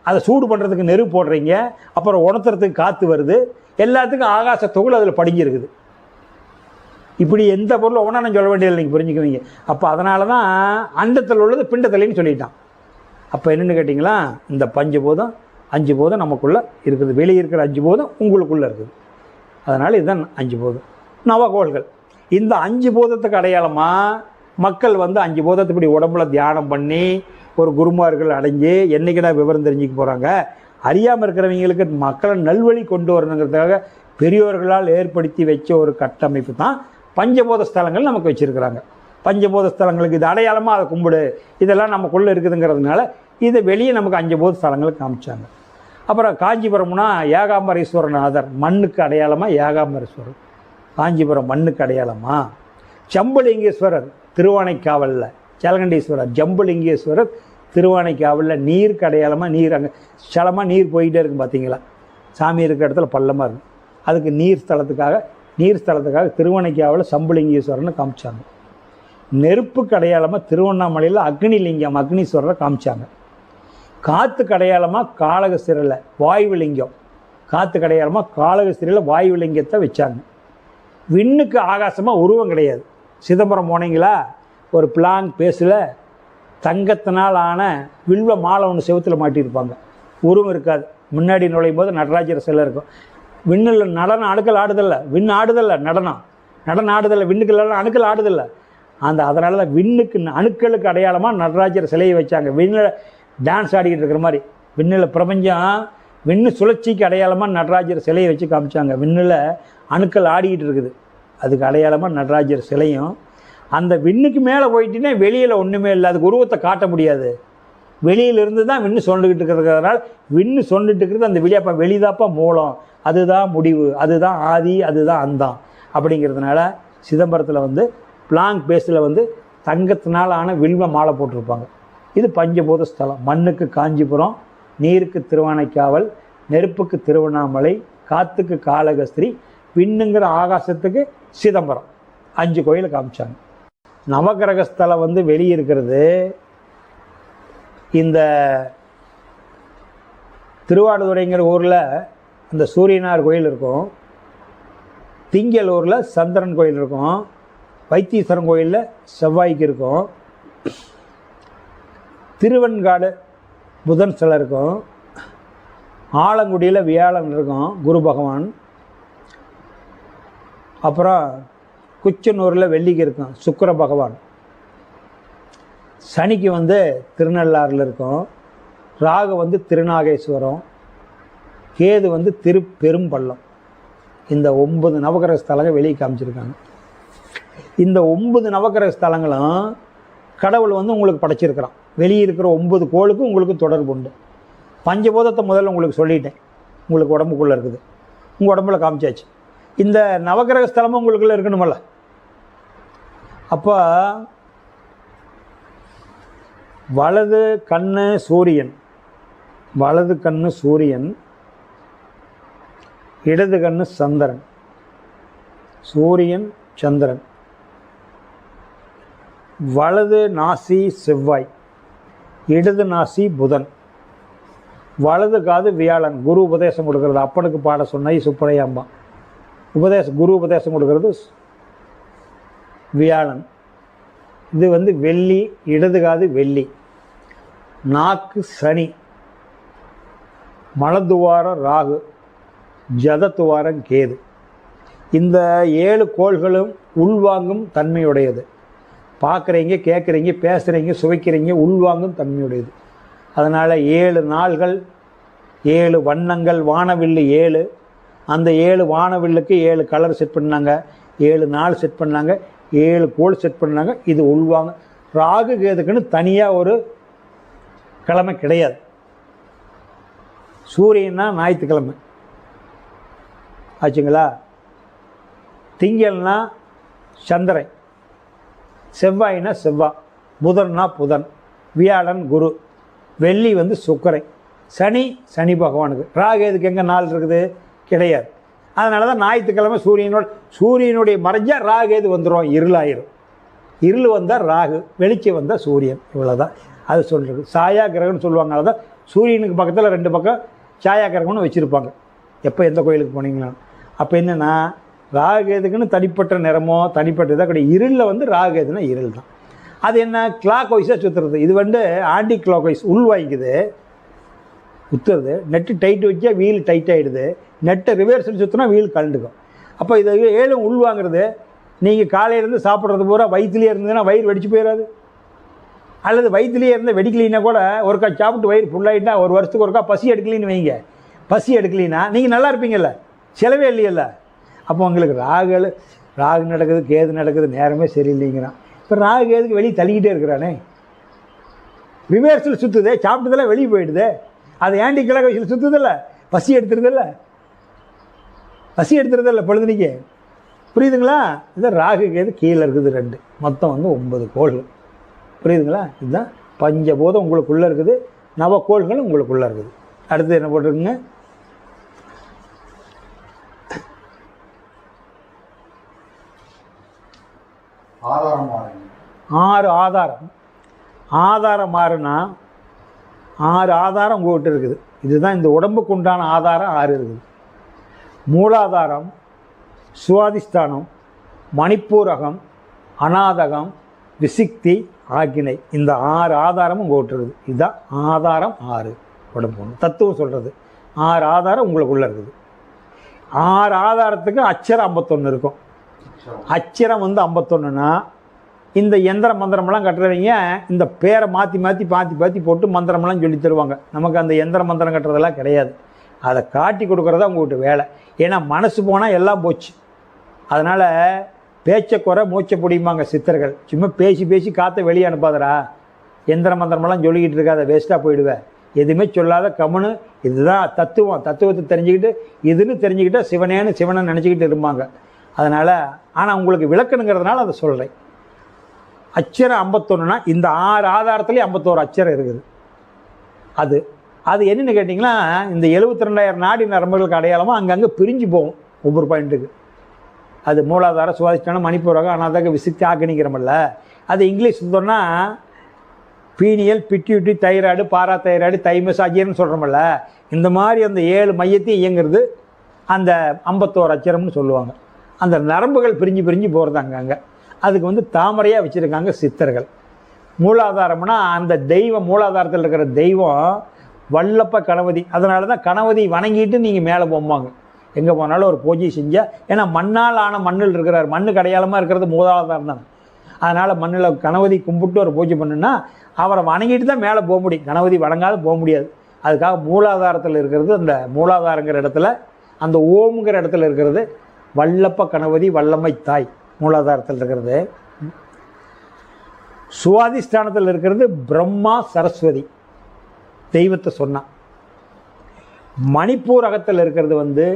அதை சூடு பண்ணுறதுக்கு நெருப்பு போடுறீங்க, அப்புறம் உணர்த்துறதுக்கு காற்று வருது, எல்லாத்துக்கும் ஆகாச தொகுல் அதில் படிஞ்சு இருக்குது. இப்படி எந்த பொருளும் ஒன்றா நான் சொல்ல வேண்டியதில்லை, நீங்கள் புரிஞ்சுக்குவீங்க. அப்போ அதனால தான் அண்டத்தில் உள்ளது பிண்டத்திலைன்னு சொல்லிட்டான். அப்போ என்னென்னு கேட்டிங்களா, இந்த பஞ்சபூதம் 5 பூதம் நமக்குள்ளே இருக்குது, வெளியே இருக்கிற 5 பூதம் உங்களுக்குள்ளே இருக்குது. அதனால் இதுதான் 5 பூதம் நவகோள்கள். இந்த 5 பூதத்துக்கு அடையாளமாக மக்கள் 5 பூதத்தை இப்படி உடம்புல தியானம் பண்ணி ஒரு குருமார்கள் அடைஞ்சு என்றைக்கிட விவரம் தெரிஞ்சுக்க போகிறாங்க. அறியாமல் இருக்கிறவங்களுக்கு மக்களை நல்வழி கொண்டு வரணுங்கிறதுக்காக பெரியோர்களால் ஏற்படுத்தி வச்ச ஒரு கட்டமைப்பு தான் பஞ்சபோத ஸ்தலங்கள் நமக்கு வச்சுருக்கிறாங்க. பஞ்சபோத ஸ்தலங்களுக்கு இது அடையாளமாக அதை கும்பிடு, இதெல்லாம் நமக்குள்ளே இருக்குதுங்கிறதுனால இதை வெளியே நமக்கு 5 பூத ஸ்தலங்களுக்கு காமிச்சாங்க. அப்புறம் காஞ்சிபுரம்னா ஏகாம்பரேஸ்வரநாதர், மண்ணுக்கு அடையாளமாக ஏகாம்பரேஸ்வரர். காஞ்சிபுரம் மண்ணுக்கு அடையாளமாக ஜம்புலிங்கேஸ்வரர் திருவானைக்காவலில், ஜலகண்டீஸ்வரர் ஜம்புலிங்கேஸ்வரர் திருவானைக்காவலில் நீருக்கு அடையாளமாக. நீர் அங்கே ஸ்தலமாக நீர் போயிட்டே இருக்கும் பார்த்தீங்களா, சாமி இருக்கிற இடத்துல பள்ளமாக இருக்கும். அதுக்கு நீர் ஸ்தலத்துக்காக திருவானைக்காவலில் சம்புலிங்கேஸ்வரர்னு காமிச்சாங்க. நெருப்புக்கு அடையாளமாக திருவண்ணாமலையில் அக்னிலிங்கம் அக்னீஸ்வரரை காமிச்சாங்க. காற்றுக்கு அடையாளமாக காளகஸ்திரியில் வாயுலிங்கம், காற்றுக்கு அடையாளமாக காளகஸ்திரியில் வாயுலிங்கத்தை வச்சாங்க. விண்ணுக்கு ஆகாசமாக உருவம் கிடையாது. சிதம்பரம் போனீங்களா, ஒரு பிளாங் பேஸில் தங்கத்தினால் ஆன வில்வ மாலை ஒன்று செவுத்தில் மாட்டியிருப்பாங்க, உருவம் இருக்காது. முன்னாடி நுழையும் போது நடராஜர் சிலை இருக்கும். விண்ணில் நடனம் அணுக்கள் ஆடுதல்ல, விண் ஆடுதல்ல, நடனம் ஆடுதல்ல, விண்ணுக்கெல்லாம் அணுக்கள் ஆடுதல்ல. அதனால தான் விண்ணுக்கு அணுக்களுக்கு அடையாளமாக நடராஜர் சிலையை வச்சாங்க. விண்ணில் டான்ஸ் ஆடிக்கிட்டு இருக்கிற மாதிரி, விண்ணில் பிரபஞ்சம் விண்ணு சுழற்சிக்கு அடையாளமாக நடராஜர் சிலையை வச்சு காமிச்சாங்க. விண்ணில் அணுக்கள் ஆடிக்கிட்டு இருக்குது, அதுக்கு அடையாளமாக நடராஜர் சிலையும். அந்த விண்ணுக்கு மேலே போயிட்டீங்கன்னா வெளியில் ஒன்றுமே இல்லை, அதுக்கு உருவத்தை காட்ட முடியாது. வெளியிலிருந்து தான் விண்ணு சொல்லிக்கிட்டு இருக்கிறதுனால விண்ணு சொல்லிட்டு இருக்கிறது அந்த வெளியாப்பா, வெளிதாப்பா மூலம், அதுதான் முடிவு, அதுதான் ஆதி, அதுதான் அந்தம். அப்படிங்கிறதுனால சிதம்பரத்தில் பிளாங்க் பேஸில் தங்கத்தினால் ஆன வில்வ மாலை போட்டிருப்பாங்க. இது பஞ்சபூத ஸ்தலம். மண்ணுக்கு காஞ்சிபுரம், நீருக்கு திருவானைக்காவல், நெருப்புக்கு திருவண்ணாமலை, காற்றுக்கு காளகஸ்திரி, விண்ணுங்கிற ஆகாசத்துக்கு சிதம்பரம். 5 கோயிலை காமிச்சாங்க. நவகிரகஸ்தலம் வெளியே இருக்கிறது. இந்த திருவாடுதுறைங்கிற ஊரில் அந்த சூரியனார் கோயில் இருக்கும், திங்களூரில் சந்திரன் கோயில் இருக்கும், வைத்தீஸ்வரன் கோயிலில் செவ்வாய்க்கு இருக்கும், திருவெண்காடு புதன் சிலை இருக்கும், ஆலங்குடியில் வியாழன் இருக்கும் குரு பகவான், அப்புறம் குச்சனூரில் வெள்ளிக்கு இருக்கும் சுக்கிர பகவான், சனிக்கு திருநள்ளாறில் இருக்கும், ராகு திருநாகேஸ்வரம், கேது திருப்பெரும்பள்ளம். இந்த 9 நவகிரக ஸ்தலங்கள் வெளியே காமிச்சிருக்காங்க. இந்த 9 நவகிரக ஸ்தலங்களும் கடவுள் உங்களுக்கு படைச்சிருக்கிறான். வெளியே இருக்கிற 9 கோளுக்கும் உங்களுக்கு தொடர்பு உண்டு. பஞ்சபூதத்தை முதல்ல உங்களுக்கு சொல்லிட்டேன், உங்களுக்கு உடம்புக்குள்ளே இருக்குது, உங்கள் உடம்புல காமிச்சாச்சு. இந்த நவகிரக ஸ்தலமும் உங்களுக்குள்ளே இருக்கணுமல்ல. அப்போ வலது கண்ணு சூரியன், வலது கண்ணு சூரியன், இடது கண்ணு சந்திரன், சூரியன் சந்திரன், வலது நாசி செவ்வாய், இடது நாசி புதன், வலது காது வியாழன். குரு உபதேசம் கொடுக்கறது, அப்பனுக்கு பாட சொன்ன சுப்பரையாம்பா குரு உபதேசம் கொடுக்கறது வியாழன். இது வெள்ளி, இடது காது வெள்ளி, நாக்கு சனி, மலத்துவாரம் ராகு, ஜதத்துவாரம் கேது. இந்த 7 கோள்களும் உள்வாங்கும் தன்மையுடையது. பார்க்குறீங்க, கேட்குறீங்க, பேசுகிறீங்க, சுவைக்கிறீங்க, உள்வாங்கும் தன்மையுடையது. அதனால் 7 நாள்கள், 7 வண்ணங்கள், வானவில்லு 7, அந்த 7 வானவில்லுக்கு 7 கலர் செட் பண்ணாங்க, 7 நாள் செட் பண்ணாங்க, 7 கோள் செட் பண்ணாங்க. இது உள்வாங்க. ராகு கேதுக்குன்னு தனியாக ஒரு கிழமை கிடையாது. சூரியன்னா ஞாயிற்றுக்கிழமை ஆச்சுங்களா, திங்கள்னா சந்திரன், செவ்வாய்னா செவ்வாய், புதன்னா புதன், வியாழன் குரு, வெள்ளி சுக்கிரன், சனி பகவானுக்கு. ராகுக்கு எங்கே நாள் இருக்குது? கிடையாது. அதனால தான் ஞாயிற்றுக்கிழமை சூரியனுடைய மறைஞ்சால் ராகுது வந்துடும், இருளாயிரும். இருள் வந்தால் ராகு, வெளிச்சம் வந்தால் சூரியன். இவ்வளோதான் அது சொல்கிறது. சாயா கிரகம்னு சொல்லுவாங்க. அதான் சூரியனுக்கு பக்கத்தில் 2 பக்கம் சாயா கிரகம்னு வச்சுருப்பாங்க. எப்போ எந்த கோயிலுக்கு போனீங்களா? அப்போ என்னென்னா, ராகுதுக்குன்னு தனிப்பட்ட நிறமோ தனிப்பட்ட இதாக கிடையாது. இருளில் ராகுதுன்னா இருள் தான். அது என்ன, கிளாக் வைஸாக சுற்றுறது. இது ஆன்டி கிளாக் வைஸ், உள் வாங்கிக்குது, சுற்றுறது. நெட்டு டைட்டு வச்சா வீல் டைட் ஆகிடுது, நெட்டை ரிவர்ஸில் சுற்றினா வீல் கலண்டுக்கும். அப்போ இதை 7 உள் வாங்குறது. நீங்கள் காலையிலேருந்து சாப்பிட்றது பூரா வயிற்றுலேயே இருந்ததுன்னா வயிறு வெடிச்சு போயிடாது. அல்லது வயிற்றுலேயே இருந்தால் வெடிக்கலின்னா கூட ஒருக்கா சாப்பிட்டு வயிறு ஃபுல்லாகிட்டா 1 வருஷத்துக்கு ஒருக்கா பசி எடுக்கலின்னு வைங்க. பசி எடுக்கலின்னா நீங்கள் நல்லா இருப்பீங்கல்ல, செலவே இல்லையல்ல. அப்போ உங்களுக்கு ராகு நடக்குது, கேது நடக்குது, நேரமே சரியில்லைங்கிறான். இப்போ ராகு கேதுக்கு வெளியே தள்ளிக்கிட்டே இருக்கிறானே, ரிவர்ஸில் சுற்றுதே, சாப்பிட்டதெல்லாம் வெளியே போயிடுது. அது ஆன்டி கிளாக் வைஸில் சுற்றுதில்ல, பசி எடுத்துறதில்ல, பொழுதுனிக்கு. புரியுதுங்களா? இது ராகு கேது கீழே இருக்குது 2, மொத்தம் 9 கோள்கள். புரியுதுங்களா? இதுதான் பஞ்சபூதம் உங்களுக்குள்ளே இருக்குது, நவக்கோள்கள் உங்களுக்குள்ளே இருக்குது. அடுத்து என்ன போட்டிருக்குங்க? ஆறு ஆதாரம் மாறுனா 6 ஆதாரம் உங்கள்கிட்ட இருக்குது. இதுதான் இந்த உடம்புக்கு உண்டான ஆதாரம் 6 இருக்குது. மூலாதாரம், சுவாதிஷ்டானம், மணிப்பூரகம், அநாதகம், விசிக்தி, ஆக்கினை. இந்த 6 ஆதாரமும் உங்கள்கிட்ட இருக்குது. இதுதான் ஆதாரம் 6 உடம்பு ஒன்று. தத்துவம் சொல்கிறது 6 ஆதாரம் உங்களுக்குள்ளே இருக்குது. 6 ஆதாரத்துக்கு அச்சரம் 51 இருக்கும். அச்சரம் 51ன்னா இந்த எந்திர மந்திரமெல்லாம் கட்டுறவங்க இந்த பேரை மாற்றி போட்டு மந்திரமெல்லாம் சொல்லி தருவாங்க. நமக்கு அந்த எந்திர மந்திரம் கட்டுறதெல்லாம் கிடையாது. அதை காட்டி கொடுக்குறதா உங்கள்கிட்ட வேலை. ஏன்னா மனசு போனால் எல்லாம் போச்சு. அதனால் பேச்சை குறை மூச்சை பிடிப்பாங்க சித்தர்கள். சும்மா பேசி காற்றை வெளியே அனுப்பாதரா, எந்திர மந்திரமெல்லாம் சொல்லிக்கிட்டு இருக்காத, வேஸ்ட்டாக போயிடுவேன். எதுவுமே சொல்லாத கம்முன்னு இதுதான் தத்துவத்தை தெரிஞ்சுக்கிட்டு இதுன்னு தெரிஞ்சுக்கிட்டால் சிவனை நினச்சிக்கிட்டு இருப்பாங்க. அதனால் ஆனால் உங்களுக்கு விளக்கணுங்கிறதுனால அதை சொல்கிறேன். அச்சரம் 51ன்னா இந்த 6 ஆதாரத்துலேயும் 51 அச்சரம் இருக்குது. அது என்னென்னு கேட்டிங்கன்னா, இந்த 72,000 நாடி நரம்புகளுக்கு அடையாளமாக அங்கங்கே பிரிஞ்சு போகும் ஒவ்வொரு பாயிண்ட்டுக்கு. அது மூலாதார, சுவாதிஷ்டானம், மணிப்பூரகம், அநாதக, விசிக்தி, ஆக்கினிக்கிறமல்ல. அது இங்கிலீஷ் சொன்னால் பீனியல், பிட்யூட்டி, தைராய்டு, பாரா தைராய்டு, தைமஸ், அஜீர்னு சொல்கிறோமல்ல. இந்த மாதிரி அந்த 7 மையத்தையும் இயங்குறது அந்த 51 அச்சரம்னு சொல்லுவாங்க. அந்த நரம்புகள் பிரிஞ்சு போகிறது அங்கங்கே. அதுக்கு தாமரையாக வச்சுருக்காங்க சித்தர்கள். மூலாதாரம்னா அந்த தெய்வம், மூலாதாரத்தில் இருக்கிற தெய்வம் வல்லப்ப கணபதி. அதனால தான் கணபதி வணங்கிட்டு நீங்கள் மேலே போவாங்க. எங்கே போனாலும் ஒரு பூஜை செஞ்சால், ஏன்னா மண்ணால் ஆன மண்ணில் இருக்கிறார், மண்ணுக்கு அடையாளமாக இருக்கிறது மூலாதாரம் தான். அதனால் மண்ணில் கணபதி கும்பிட்டு ஒரு பூஜை பண்ணுன்னா அவரை வணங்கிட்டு தான் மேலே போக முடியும். கணபதி வணங்காத போக முடியாது. அதுக்காக மூலாதாரத்தில் இருக்கிறது, அந்த மூலாதாரங்கிற இடத்துல, அந்த ஓம்ங்கிற இடத்துல இருக்கிறது வல்லப்ப கணபதி, வல்லமை தாய் மூலாதாரத்தில் இருக்கிறது. சுவாதிஷ்டானத்தில் இருக்கிறது பிரம்மா சரஸ்வதி தெய்வத்தை சொன்னான். மணிப்பூரகத்தில் இருக்கிறது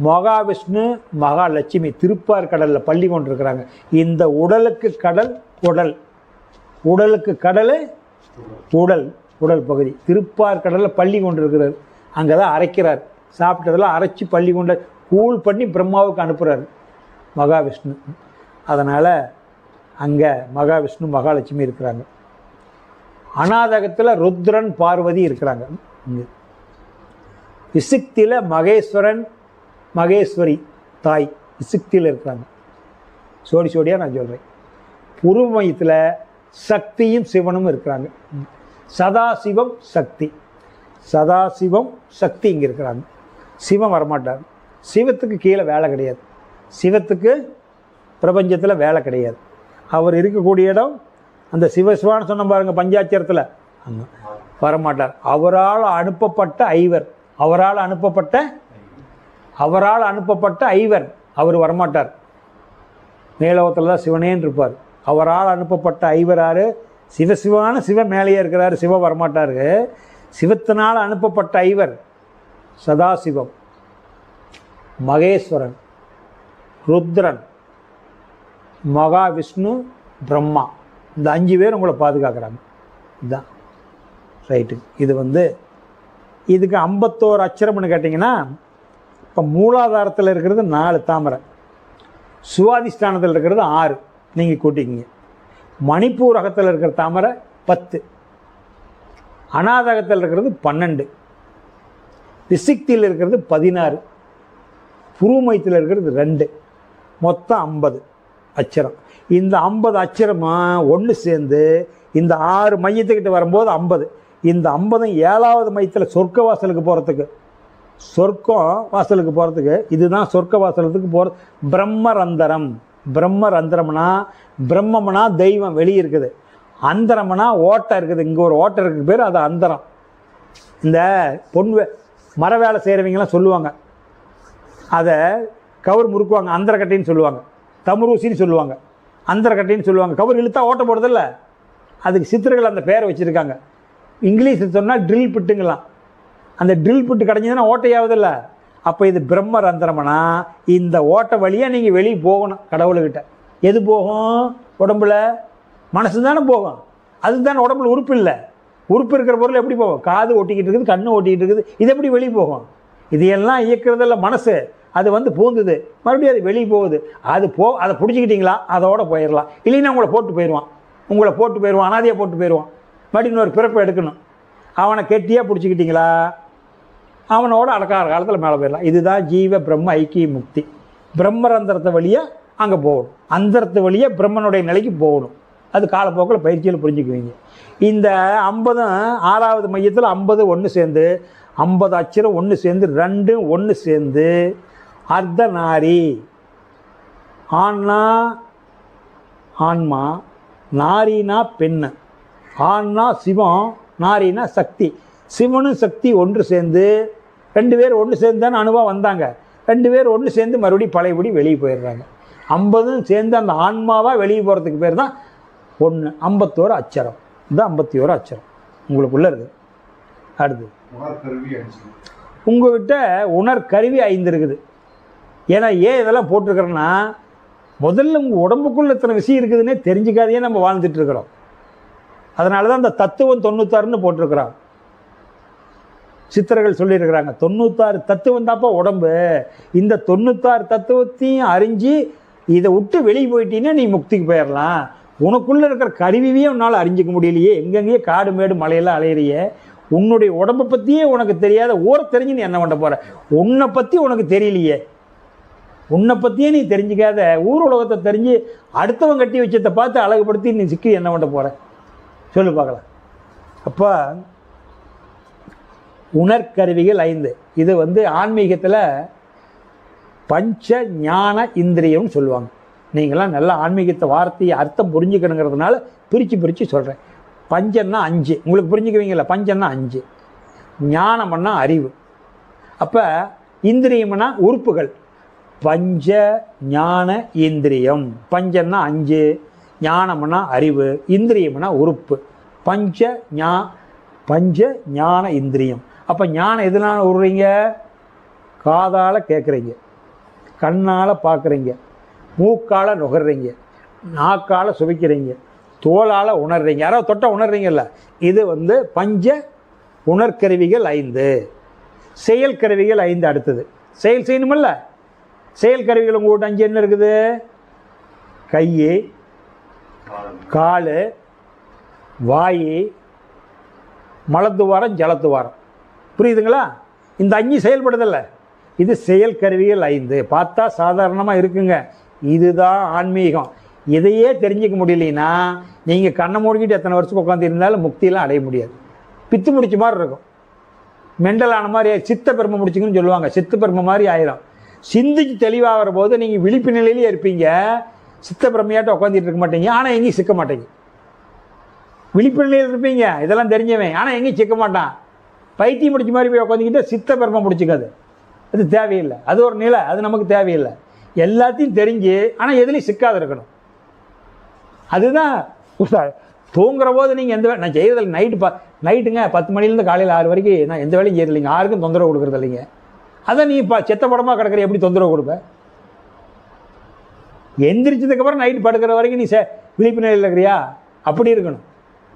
மகாவிஷ்ணு, மகாலட்சுமி திருப்பார் கடலில் பள்ளி கொண்டிருக்கிறாங்க. இந்த உடலுக்கு கடல் உடலுக்கு கடல் உடல் பகுதி திருப்பார் கடலில் பள்ளி கொண்டிருக்கிறார். அங்கே தான் அரைக்கிறார். சாப்பிட்டதெல்லாம் அரைச்சி பள்ளி கொண்டு கூழ் பண்ணி பிரம்மாவுக்கு அனுப்புகிறார் மகாவிஷ்ணு. அதனால் அங்கே மகாவிஷ்ணு, மகாலட்சுமி இருக்கிறாங்க. அநாதகத்தில் ருத்ரன், பார்வதி இருக்கிறாங்க. இங்கே விசிக்தியில் மகேஸ்வரன், மகேஸ்வரி தாய் விசிக்தியில் இருக்கிறாங்க. சோடியாக நான் சொல்கிறேன். புருவ மையத்தில் சக்தியும் சிவனும் இருக்கிறாங்க. சதாசிவம் சக்தி இங்கே இருக்கிறாங்க. சிவம் வரமாட்டார். சிவத்துக்கு கீழே வேலை கிடையாது. சிவத்துக்கு பிரபஞ்சத்தில் வேலை கிடையாது. அவர் இருக்கக்கூடிய இடம் அந்த சிவசிவான்னு சொன்ன பாருங்கள் பஞ்சாட்சரத்தில் வரமாட்டார். அவரால் அனுப்பப்பட்ட ஐவர், அவரால் அனுப்பப்பட்ட ஐவர், அவர் வரமாட்டார். மேலோகத்தில் தான் சிவனேன்னு இருப்பார். அவரால் அனுப்பப்பட்ட ஐவர் யார்? சிவசிவான சிவ மேலேயே இருக்கிறார், சிவ வரமாட்டார். சிவத்தினால் அனுப்பப்பட்ட ஐவர் சதாசிவம், மகேஸ்வரன், ருத்ரன், மகாவிஷ்ணு, பிரம்மா. இந்த 5 பேர் உங்களை பாதுகாக்கிறாங்க. இதுதான் ரைட்டு. இது இதுக்கு 51 அச்சரம்னு கேட்டிங்கன்னா, இப்போ மூலாதாரத்தில் இருக்கிறது 4 தாமரை, சுவாதிஷ்டானத்தில் இருக்கிறது 6, நீங்கள் கூட்டிக்கிங்க. மணிப்பூரகத்தில் இருக்கிற தாமரை 10, அநாதகத்தில் இருக்கிறது 12, விசிக்தியில் இருக்கிறது 16, புருமைத்தில் இருக்கிறது 2, மொத்தம் 50 அச்சரம். இந்த 50 அச்சரமாக ஒன்று சேர்ந்து இந்த 6 மையத்துக்கிட்ட வரும்போது 50. இந்த 50 7வது மையத்தில் சொர்க்க வாசலுக்கு போகிறதுக்கு, சொர்க்கம் வாசலுக்கு போகிறதுக்கு, இதுதான் சொர்க்க வாசலுக்கு போகிறது. பிரம்மரந்தரம். பிரம்மரந்தரம்னா பிரம்மம்னா தெய்வம் வெளியே இருக்குது, அந்தரம்னா ஓட்டை இருக்குது, இங்கே ஒரு ஓட்டை இருக்குது பேர் அது அந்தரம். இந்த மர வேலை செய்கிறவங்களாம் சொல்லுவாங்க, அதை கவர் முறுக்குவாங்க, அந்தரக்கட்டைன்னு சொல்லுவாங்க, தமுரூசின்னு சொல்லுவாங்க, அந்தரக்கட்டைன்னு சொல்லுவாங்க. கவர் இழுத்தா ஓட்ட போடுறதில்ல, அதுக்கு சித்திரர்கள் அந்த பேரை வச்சுருக்காங்க. இங்கிலீஷில் சொன்னால் ட்ரில் பிட்டுங்களாம். அந்த ட்ரில் பிட்டு கிடஞ்சதுன்னா ஓட்டையாவதில்ல. அப்போ இது பிரம்மரந்திரம்னா இந்த ஓட்டை வழியாக நீங்கள் வெளியே போகணும் கடவுள்கிட்ட. எது போகும்? உடம்புல மனசு தானே போகும், அதுதானே உடம்புல உறுப்பு இல்லை. உறுப்பு இருக்கிற பொருள் எப்படி போகும்? காது ஒட்டிக்கிட்டு இருக்குது, கண்ணு ஒட்டிக்கிட்டு இருக்குது, இது எப்படி வெளியே போகும்? இதையெல்லாம் இயக்கிறதில்ல மனசு. அது பூந்துது, மறுபடியும் அது வெளியே போகுது. அதை பிடிச்சிக்கிட்டிங்களா அதோட போயிடலாம். இல்லைன்னா உங்களை போட்டு போயிடுவான், அனாதையாக போட்டு போயிடுவான். மறுபடியும் இன்னொரு பிறப்பை எடுக்கணும். அவனை கெட்டியாக பிடிச்சிக்கிட்டிங்களா அவனோட அடக்கார காலத்தில் மேலே போயிடலாம். இதுதான் ஜீவ பிரம்ம ஐக்கிய முக்தி. பிரம்மரந்திரத்தை வழியாக அங்கே போகணும், அந்தரத்து வழியாக பிரம்மனுடைய நிலைக்கு போகணும். அது காலப்போக்கில் பயிற்சியில் புரிஞ்சுக்குவீங்க. இந்த 50 6வது மையத்தில் 50 ஒன்று சேர்ந்து 50 அச்சரம் ஒன்று சேர்ந்து 2 ஒன்று சேர்ந்து அர்த்தநாரி. ஆண்னா ஆன்மா, நாரினா பெண்ணு. ஆண்னா சிவம், நாரினா சக்தி. சிவனும் சக்தி ஒன்று சேர்ந்து 2 பேர் ஒன்று சேர்ந்து தானே அணுவாக வந்தாங்க. 2 பேர் ஒன்று சேர்ந்து மறுபடியும் பழையபடி வெளியே போயிடுறாங்க. 50 சேர்ந்து அந்த ஆன்மாவாக வெளியே போகிறதுக்கு பேர் தான் 1. 51 அச்சரம். இதுதான் 51 அச்சரம் உங்களுக்குள்ளே இருக்குது. அடுத்து உங்கள்கிட்ட உணர்கருவி 5 இருக்குது. ஏன்னா ஏன் இதெல்லாம் போட்டிருக்கிறேன்னா, முதல்ல உங்கள் உடம்புக்குள்ளே இத்தனை விஷயம் இருக்குதுன்னே தெரிஞ்சுக்காதையே நம்ம வாழ்ந்துட்டுருக்குறோம். அதனால தான் அந்த தத்துவம் 96ன்னு போட்டிருக்கிறாங்க. சித்தர்கள் சொல்லியிருக்கிறாங்க 96 தத்துவம் தாப்பா உடம்பு. இந்த 96 தத்துவத்தையும் அறிஞ்சு இதை விட்டு வெளியே போயிட்டீங்கன்னா நீ முக்திக்கு போயிடலாம். உனக்குள்ளே இருக்கிற கருவியே உன்னால் அறிஞ்சிக்க முடியலையே, எங்கெங்கேயே காடு மேடு மலையெல்லாம் அலையிறியே. உன்னுடைய உடம்பை பற்றியே உனக்கு தெரியாத ஊரை தெரிஞ்சு நீ என்ன பண்ண போகிற? உன்னை பற்றி உனக்கு தெரியலையே, உன்னை பற்றியே நீ தெரிஞ்சிக்காத ஊர் உலகத்தை தெரிஞ்சு அடுத்தவன் கட்டி வச்சதை பார்த்து அழகுபடுத்தி நீ சிக்கி என்ன பண்ண போகிற? சொல்லு பார்க்கலாம். அப்போ உணர்கருவிகள் 5. இது ஆன்மீகத்தில் பஞ்ச ஞான இந்திரியம்னு சொல்லுவாங்க. நீங்களாம் நல்ல ஆன்மீகத்தை வார்த்தையை அர்த்தம் புரிஞ்சுக்கணுங்கிறதுனால பிரித்து சொல்கிறேன். பஞ்சன்னா 5 உங்களுக்கு புரிஞ்சுக்குவீங்களா? பஞ்சன்னா 5, ஞானம்னா அறிவு. அப்போ இந்திரியம்னா உறுப்புகள். பஞ்ச ஞான இந்திரியம். பஞ்சன்னா 5, ஞானம்னா அறிவு, இந்திரியம்னா உறுப்பு. பஞ்ச ஞான இந்திரியம். அப்போ ஞானம் எதனால உருறீங்க? காதால் கேட்குறீங்க, கண்ணால் பார்க்குறீங்க, மூக்கால் நுகர்றீங்க, நாக்கால் சுவைக்கிறீங்க, தோளால் உணர்றீங்க, யாராவது தொட்டால் உணர்றீங்கல்ல. இது பஞ்ச உணர்கருவிகள் 5. செயல் கருவிகள் 5. அடுத்தது செயல் செய்யணுமில்ல. செயல் கருவிகள் உங்கள்கிட்ட 5 என்ன இருக்குது? கை, கால், வாய், மலத்துவாரம், ஜலத்துவாரம். புரியுதுங்களா? இந்த 5 செயல்படுதல்ல. இது செயல் கருவிகள் 5. பார்த்தா சாதாரணமாக இருக்குங்க, இதுதான் ஆன்மீகம். இதையே தெரிஞ்சிக்க முடியலைன்னா நீங்கள் கண்ணை மூடிக்கிட்டு எத்தனை வருஷம் உட்காந்து இருந்தாலும் முக்தியெல்லாம் அடைய முடியாது. பித்து முடிச்ச மாதிரி இருக்கும், மெண்டலான மாதிரி, சித்த பெருமை முடிச்சுங்கன்னு சொல்லுவாங்க. சித்த பெருமை மாதிரி ஆயிரும். சிந்திச்சு தெளிவாகிற போது நீங்கள் விழிப்பு நிலையிலே இருப்பீங்க. சித்த பிரமையாட்ட உட்காந்துட்டு இருக்க மாட்டீங்க, ஆனால் எங்கேயும் சிக்க மாட்டீங்க. விழிப்பு நிலையில் இருப்பீங்க, இதெல்லாம் தெரிஞ்சவன், ஆனால் எங்கேயும் சிக்க மாட்டான். பைத்தியம் முடிச்ச மாதிரி போய் உட்காந்துக்கிட்டு சித்த பிரமை முடிச்சுக்காது, அது தேவையில்லை. அது ஒரு நிலை, அது நமக்கு தேவையில்லை. எல்லாத்தையும் தெரிஞ்சு ஆனால் எதுலேயும் சிக்காது இருக்கணும். அதுதான் தூங்குற போது நீங்கள் எந்த நான் செய்கிறதில்ல. நைட்டுங்க 10 மணிலேருந்து காலையில் 6 வரைக்கும் நான் எந்த வேலையும் செய்யறதில்லைங்க. யாருக்கும் தொந்தரவு கொடுக்குறது இல்லைங்க. அதான் நீ செத்த படமாக கிடக்கிற, எப்படி தொந்தரவு கொடுப்ப? எந்திரிச்சதுக்கப்புறம் நைட்டு படுக்கிற வரைக்கும் நீ விழிப்பு நிலையில் இருக்கிறியா? அப்படி இருக்கணும்.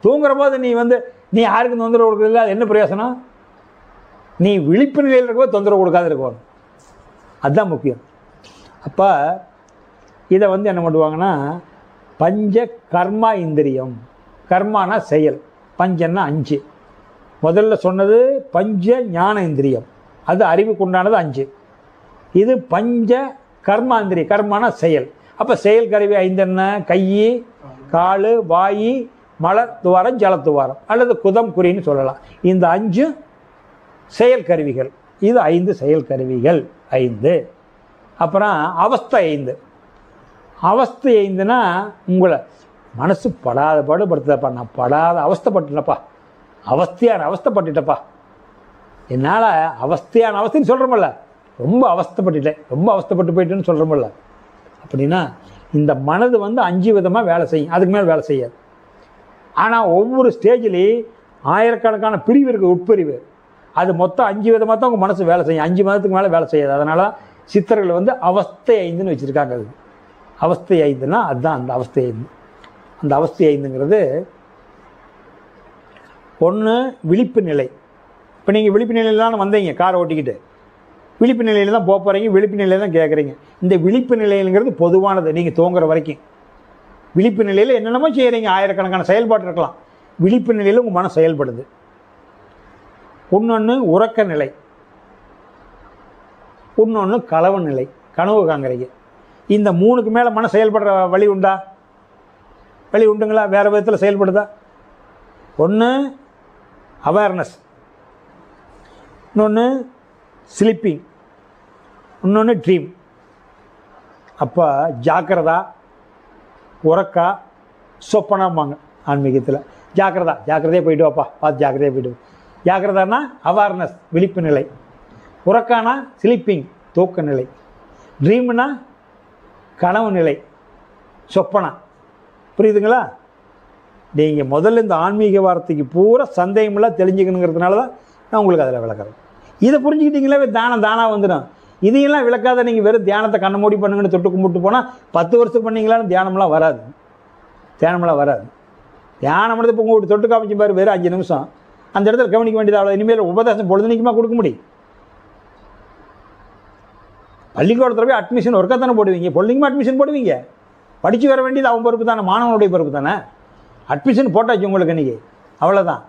தூங்குற போது நீ யாருக்கும் தொந்தரவு கொடுக்குறதில்ல, அது என்ன பிரயோசனம்? நீ விழிப்பு நிலையில் இருக்கும்போது தொந்தரவு கொடுக்காது இருக்கணும், அதுதான் முக்கியம். அப்போ இதை என்ன பண்ணுவாங்கன்னா, பஞ்ச கர்மா இந்திரியம். கர்மானா செயல், பஞ்சன்னா 5. முதல்ல சொன்னது பஞ்ச ஞான இந்திரியம், அது அறிவுக்கு உண்டானது 5. இது பஞ்ச கர்மாந்திரியம், கர்மானா செயல். அப்போ செயல் கருவி 5 என்ன? கை, கால், வாய், மல துவாரம், ஜலத்துவாரம், அல்லது குதம் குறின்னு சொல்லலாம். இந்த 5 செயல் கருவிகள். இது 5 செயல் கருவிகள் 5. அப்புறம் அவஸ்தை 5. அவஸ்தை 5னா உங்களை மனசு படாத பாடுபடுத்துதப்பா, நான் படாத அவஸ்தைப்பட்டுட்டப்பா, அவஸ்தைப்பட்டுட்டப்பா, என்னால் அவஸ்தைன்னு சொல்கிறோமில்ல, ரொம்ப அவஸ்தைப்பட்டு போயிட்டேன்னு சொல்கிறோமில்ல. அப்படின்னா இந்த மனது 5 விதமாக வேலை செய்யும், அதுக்கு மேலே வேலை செய்யாது. ஆனால் ஒவ்வொரு ஸ்டேஜ்லேயும் ஆயிரக்கணக்கான பிரிவு இருக்குது, உட்பிரிவு. அது மொத்தம் 5 விதமாக தான் உங்கள் மனசு வேலை செய்யும், 5 மாதத்துக்கு மேலே வேலை செய்யாது. அதனால் சித்தர்கள் அவஸ்தை 5ன்னு வச்சுருக்காங்க. அது அவஸ்தை 5ன்னா அதுதான் அந்த அவஸ்தை 5. அந்த அவஸ்தை 5ங்கிறது ஒன்று விழிப்பு நிலை. இப்போ நீங்கள் விழிப்பு நிலையில் தான் வந்தீங்க, காரை ஓட்டிக்கிட்டு விழிப்பு நிலையில் தான் போக போகிறீங்க, விழிப்பு நிலையில் தான் கேட்குறீங்க. இந்த விழிப்பு நிலைங்கிறது பொதுவானது. நீங்கள் தூங்குற வரைக்கும் விழிப்பு நிலையில் என்னென்னமோ செய்கிறீங்க, ஆயிரக்கணக்கான செயல்பாடு இருக்கலாம். விழிப்பு நிலையில் உங்கள் மனம் செயல்படுது. இன்னொன்று உறக்க நிலை, இன்னொன்று களவு நிலை, கனவு காண்கிறீங்க. இந்த 3க்கு மேலே மனம் செயல்படுற வழி உண்டா? வழி உண்டுங்களா? வேறு விதத்தில் செயல்படுதா? ஒன்று அவேர்னஸ், இன்னொன்று ஸ்லீப்பிங், இன்னொன்று ட்ரீம். அப்போ ஜாக்கிரதா, உறக்கா, சொப்பனம்பாங்க ஆன்மீகத்தில். ஜாக்கிரதையாக போயிட்டு வாப்பா, பார்த்து ஜாக்கிரதையாக போயிட்டு. ஜாக்கிரதானா அவேர்னஸ், விழிப்பு நிலை. உறக்கானா ஸ்லீப்பிங், தூக்க நிலை. ட்ரீம்னா கனவு நிலை, சொப்பனா. புரியுதுங்களா? நீங்கள் முதல்ல இந்த ஆன்மீக வார்த்தைக்கு பூரா சந்தேகமெல்லாம் தெரிஞ்சுக்கணுங்கிறதுனால தான் நான் உங்களுக்கு அதில் விளக்குறேன். இதை புரிஞ்சுக்கிட்டீங்களே தானாக வந்துடும். இதையெல்லாம் விளக்காத நீங்கள் வெறும் தியானத்தை கண்ண மூடி பண்ணுங்கன்னு தொட்டு கும்பிட்டு போனால் 10 வருஷத்துக்கு பண்ணிங்களான்னு தியானம்லாம் வராது. தியானம் எடுத்து இப்போ உங்களுக்கு தொட்டு காமிச்சு பாரு, வெறும் 5 நிமிஷம் அந்த இடத்துல கவனிக்க வேண்டியது அவ்வளோ. இனிமேல் உபதேசம் பொழுதுனிக்குமா கொடுக்க முடியும்? பள்ளிக்கூடத்தில் போய் அட்மிஷன் ஒர்க்காக தானே போடுவீங்க, பொழுதுனிக்குமா அட்மிஷன் போடுவீங்க? படித்து வர வேண்டியது அவன் பொறுப்பு தானே, மாணவனுடைய பொறுப்பு தானே. அட்மிஷன் போட்டாச்சு உங்களுக்கு இன்றைக்கி, அவ்வளோதான்.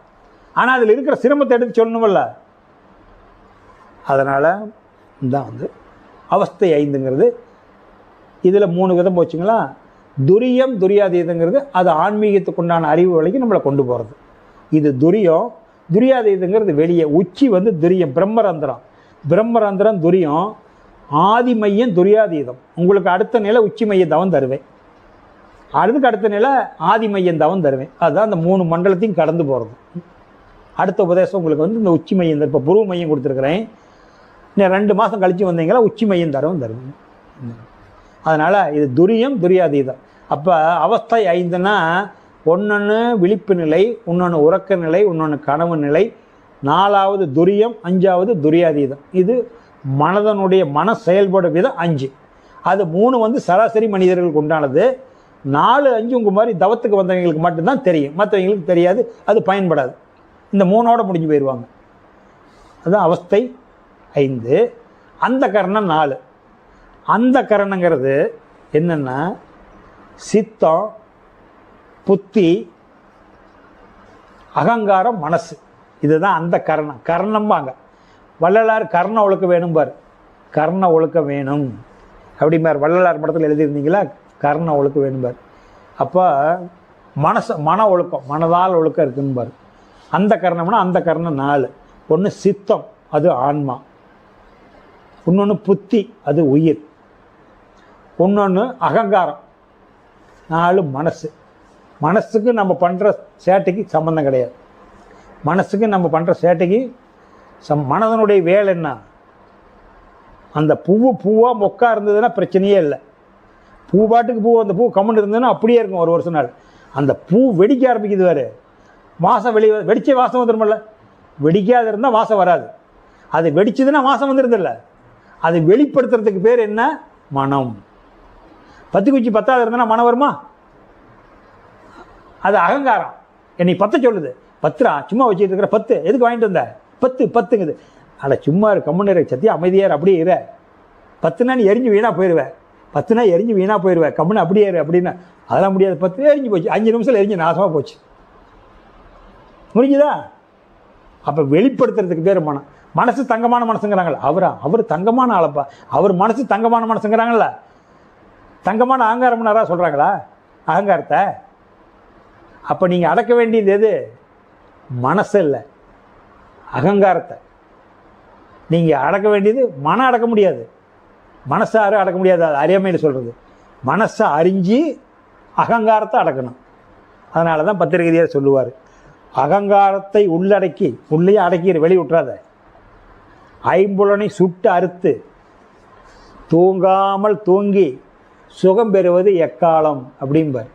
ஆனால் அதில் இருக்கிற சிரமத்தை எடுத்து சொல்லணுமில்ல. அதனால் தான் அவஸ்தை 5ங்கிறது. இதில் 3 விதம் போச்சுங்களா? துரியம், துரியாதீதங்கிறது அது ஆன்மீகத்துக்கு உண்டான அறிவு வழிக்கு நம்மளை கொண்டு போகிறது. இது துரியம். துரியாதீதங்கிறது வெளியே. உச்சி துரியம், பிரம்மரந்திரம் துரியம். ஆதி மையம் துரியாதீதம். உங்களுக்கு அடுத்த நிலை உச்சி மையம் தவம் தருவேன், அதுக்கு அடுத்த நிலை ஆதி மையம் தவம் தருவேன். அதுதான் அந்த 3 மண்டலத்தையும் கடந்து போகிறது. அடுத்த உபதேசம் உங்களுக்கு இந்த உச்சி மையம், இப்போ புருவ மையம் கொடுத்துருக்குறேன். இன்னும் 2 மாதம் கழித்து வந்தீங்களா உச்சி மையம் தருவேன். அதனால் இது துரியம், துரியாதீதம். அப்போ அவஸ்தை 5ன்னா ஒன்று விழிப்பு நிலை, இன்னொன்று உறக்க நிலை, இன்னொன்று கனவு நிலை, 4வது துரியம், 5வது துரியாதீதம். இது மனதனுடைய மன செயல்படும் விதம் 5. அது 3 சராசரி மனிதர்களுக்கு உண்டானது. 4, 5 உங்கள் மாதிரி தவத்துக்கு வந்தவங்களுக்கு மட்டும்தான் தெரியும், மற்றவங்களுக்கு தெரியாது, அது பயன்படாது. இந்த 3ஓட முடிஞ்சு போயிடுவாங்க. அதுதான் அவஸ்தை 5. அந்த கரணம் 4. அந்த கரணங்கிறது என்னென்னா சித்தம், புத்தி, அகங்காரம், மனசு. இதுதான் அந்த கரணம். கரணம்பாங்க. வள்ளலார் கர்ண ஒழுக்கம் வேணும் பார், கர்ண ஒழுக்கம் வேணும் அப்படிம்பார். வள்ளலார் படத்தில் எழுதியிருந்தீங்களா? கர்ண ஒழுக்கம் வேணும் பார். அப்போ மன ஒழுக்கம், மனதால் ஒழுக்கம் இருக்குன்னு பார். அந்த கரணம்னா அந்த கரணம் 4. ஒன்று சித்தம், அது ஆன்மா. இன்னொன்று புத்தி, அது உயிர். இன்னொன்று அகங்காரம், 4 மனசு. மனசுக்கு நம்ம பண்ணுற சேட்டைக்கு சம்மந்தம் கிடையாது. மனசுக்கு நம்ம பண்ணுற சேட்டைக்கு மனதனுடைய வேலை என்ன? அந்த பூவாக மொக்கா இருந்ததுன்னா பிரச்சனையே இல்லை. பூ பாட்டுக்கு பூ, அந்த பூ கம்முன்னு இருந்ததுன்னா அப்படியே இருக்கும் ஒரு வருஷம் நாள். அந்த பூ வெடிக்க ஆரம்பிக்குது வேறு, வாசம் வெடிச்ச வாசம் வந்துருமில்ல. வெடிக்காத இருந்தால் வாசம் வராது. அது வெடிச்சதுன்னா வாசம் வந்துருதில்ல. அது வெளிப்படுத்துறதுக்கு பேர் என்ன? மனம். பத்து குச்சி பத்தாவது இருந்ததுன்னா மனம் வருமா? அது அகங்காரம். என்னை பத்த சொல்லுது. பத்துரா சும்மா வச்சுட்டு இருக்கிற, பத்து எதுக்கு வாங்கிட்டு வந்த? பத்துங்குது. அட சும்மா கம்முன்னு சத்தியம் அமைதியார், அப்படியே இரு. 10னா நீ எரிஞ்சு வீணாக போயிடுவேன். 10னா எரிஞ்சு வீணாக போயிடுவேன், கம்முன்னு அப்படியே இரு அப்படின்னா அதெல்லாம் முடியாது. 10 எரிஞ்சு போச்சு, 5 நிமிஷத்தில் எரிஞ்சு நாசமாக போச்சு. முடிஞ்சுதா? அப்போ வெளிப்படுத்துறதுக்கு பேர் மனம். மனசு தங்கமான மனசுங்கிறாங்களா? அவர் தங்கமான ஆளப்பா, அவர் மனசு தங்கமான மனசுங்கிறாங்கள. தங்கமான அகங்காரம்னாரா சொல்கிறாங்களா அகங்காரத்தை? அப்போ நீங்கள் அடக்க வேண்டியது எது? மனசு இல்லை, அகங்காரத்தை. நீங்கள் அடக்க வேண்டியது மனம். அடக்க முடியாது, மனசாரு அடக்க முடியாது. அது அறியாமையில் சொல்கிறது. மனசை அறிஞ்சு அகங்காரத்தை அடக்கணும். அதனால தான் பத்திரிகையார் சொல்லுவார், அகங்காரத்தை உள்ளடக்கி, உள்ளே அடக்கி வெளி விட்டுறாத, ஐம்புலனை சுட்டு அறுத்து தூங்காமல் தூங்கி சுகம் பெறுவது எக்காலம் அப்படிம்பார்.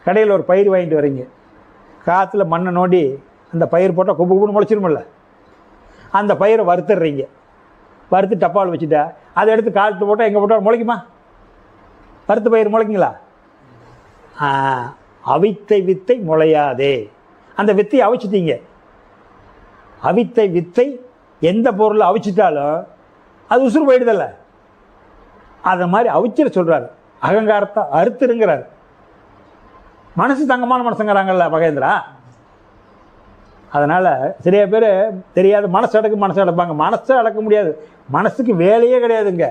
கடையில் ஒரு பயிர் வாங்கிட்டு வரீங்க, காற்றுல மண்ணை நோண்டி அந்த பயிர் போட்டால் குப்பு குப்புன்னு முளைச்சிருமில்ல. அந்த பயிரை வறுத்துடுறீங்க, வறுத்து டப்பால் வச்சுட்டா அதை எடுத்து காலத்து போட்டால் எங்கே போட்டால் முளைக்குமா? வறுத்து பயிர் முளைக்குங்களா? அவித்தை வித்தை முளையாதே. அந்த வித்தையை அவிச்சிட்டீங்க. அவித்தை வித்தை எந்த பொருளை அவிச்சிட்டாலும் அது உசுறு போயிடுதல்ல. அதை மாதிரி அவிச்சிட சொல்கிறார். அகங்காரத்தை அறுத்துருங்கிறார். மனசு தங்கமான மனசுங்கிறாங்கல்ல மகேந்திரா. அதனால் நிறைய பேர் தெரியாது, மனசு அடப்பாங்க. மனசை அடக்க முடியாது. மனசுக்கு வேலையே கிடையாதுங்க.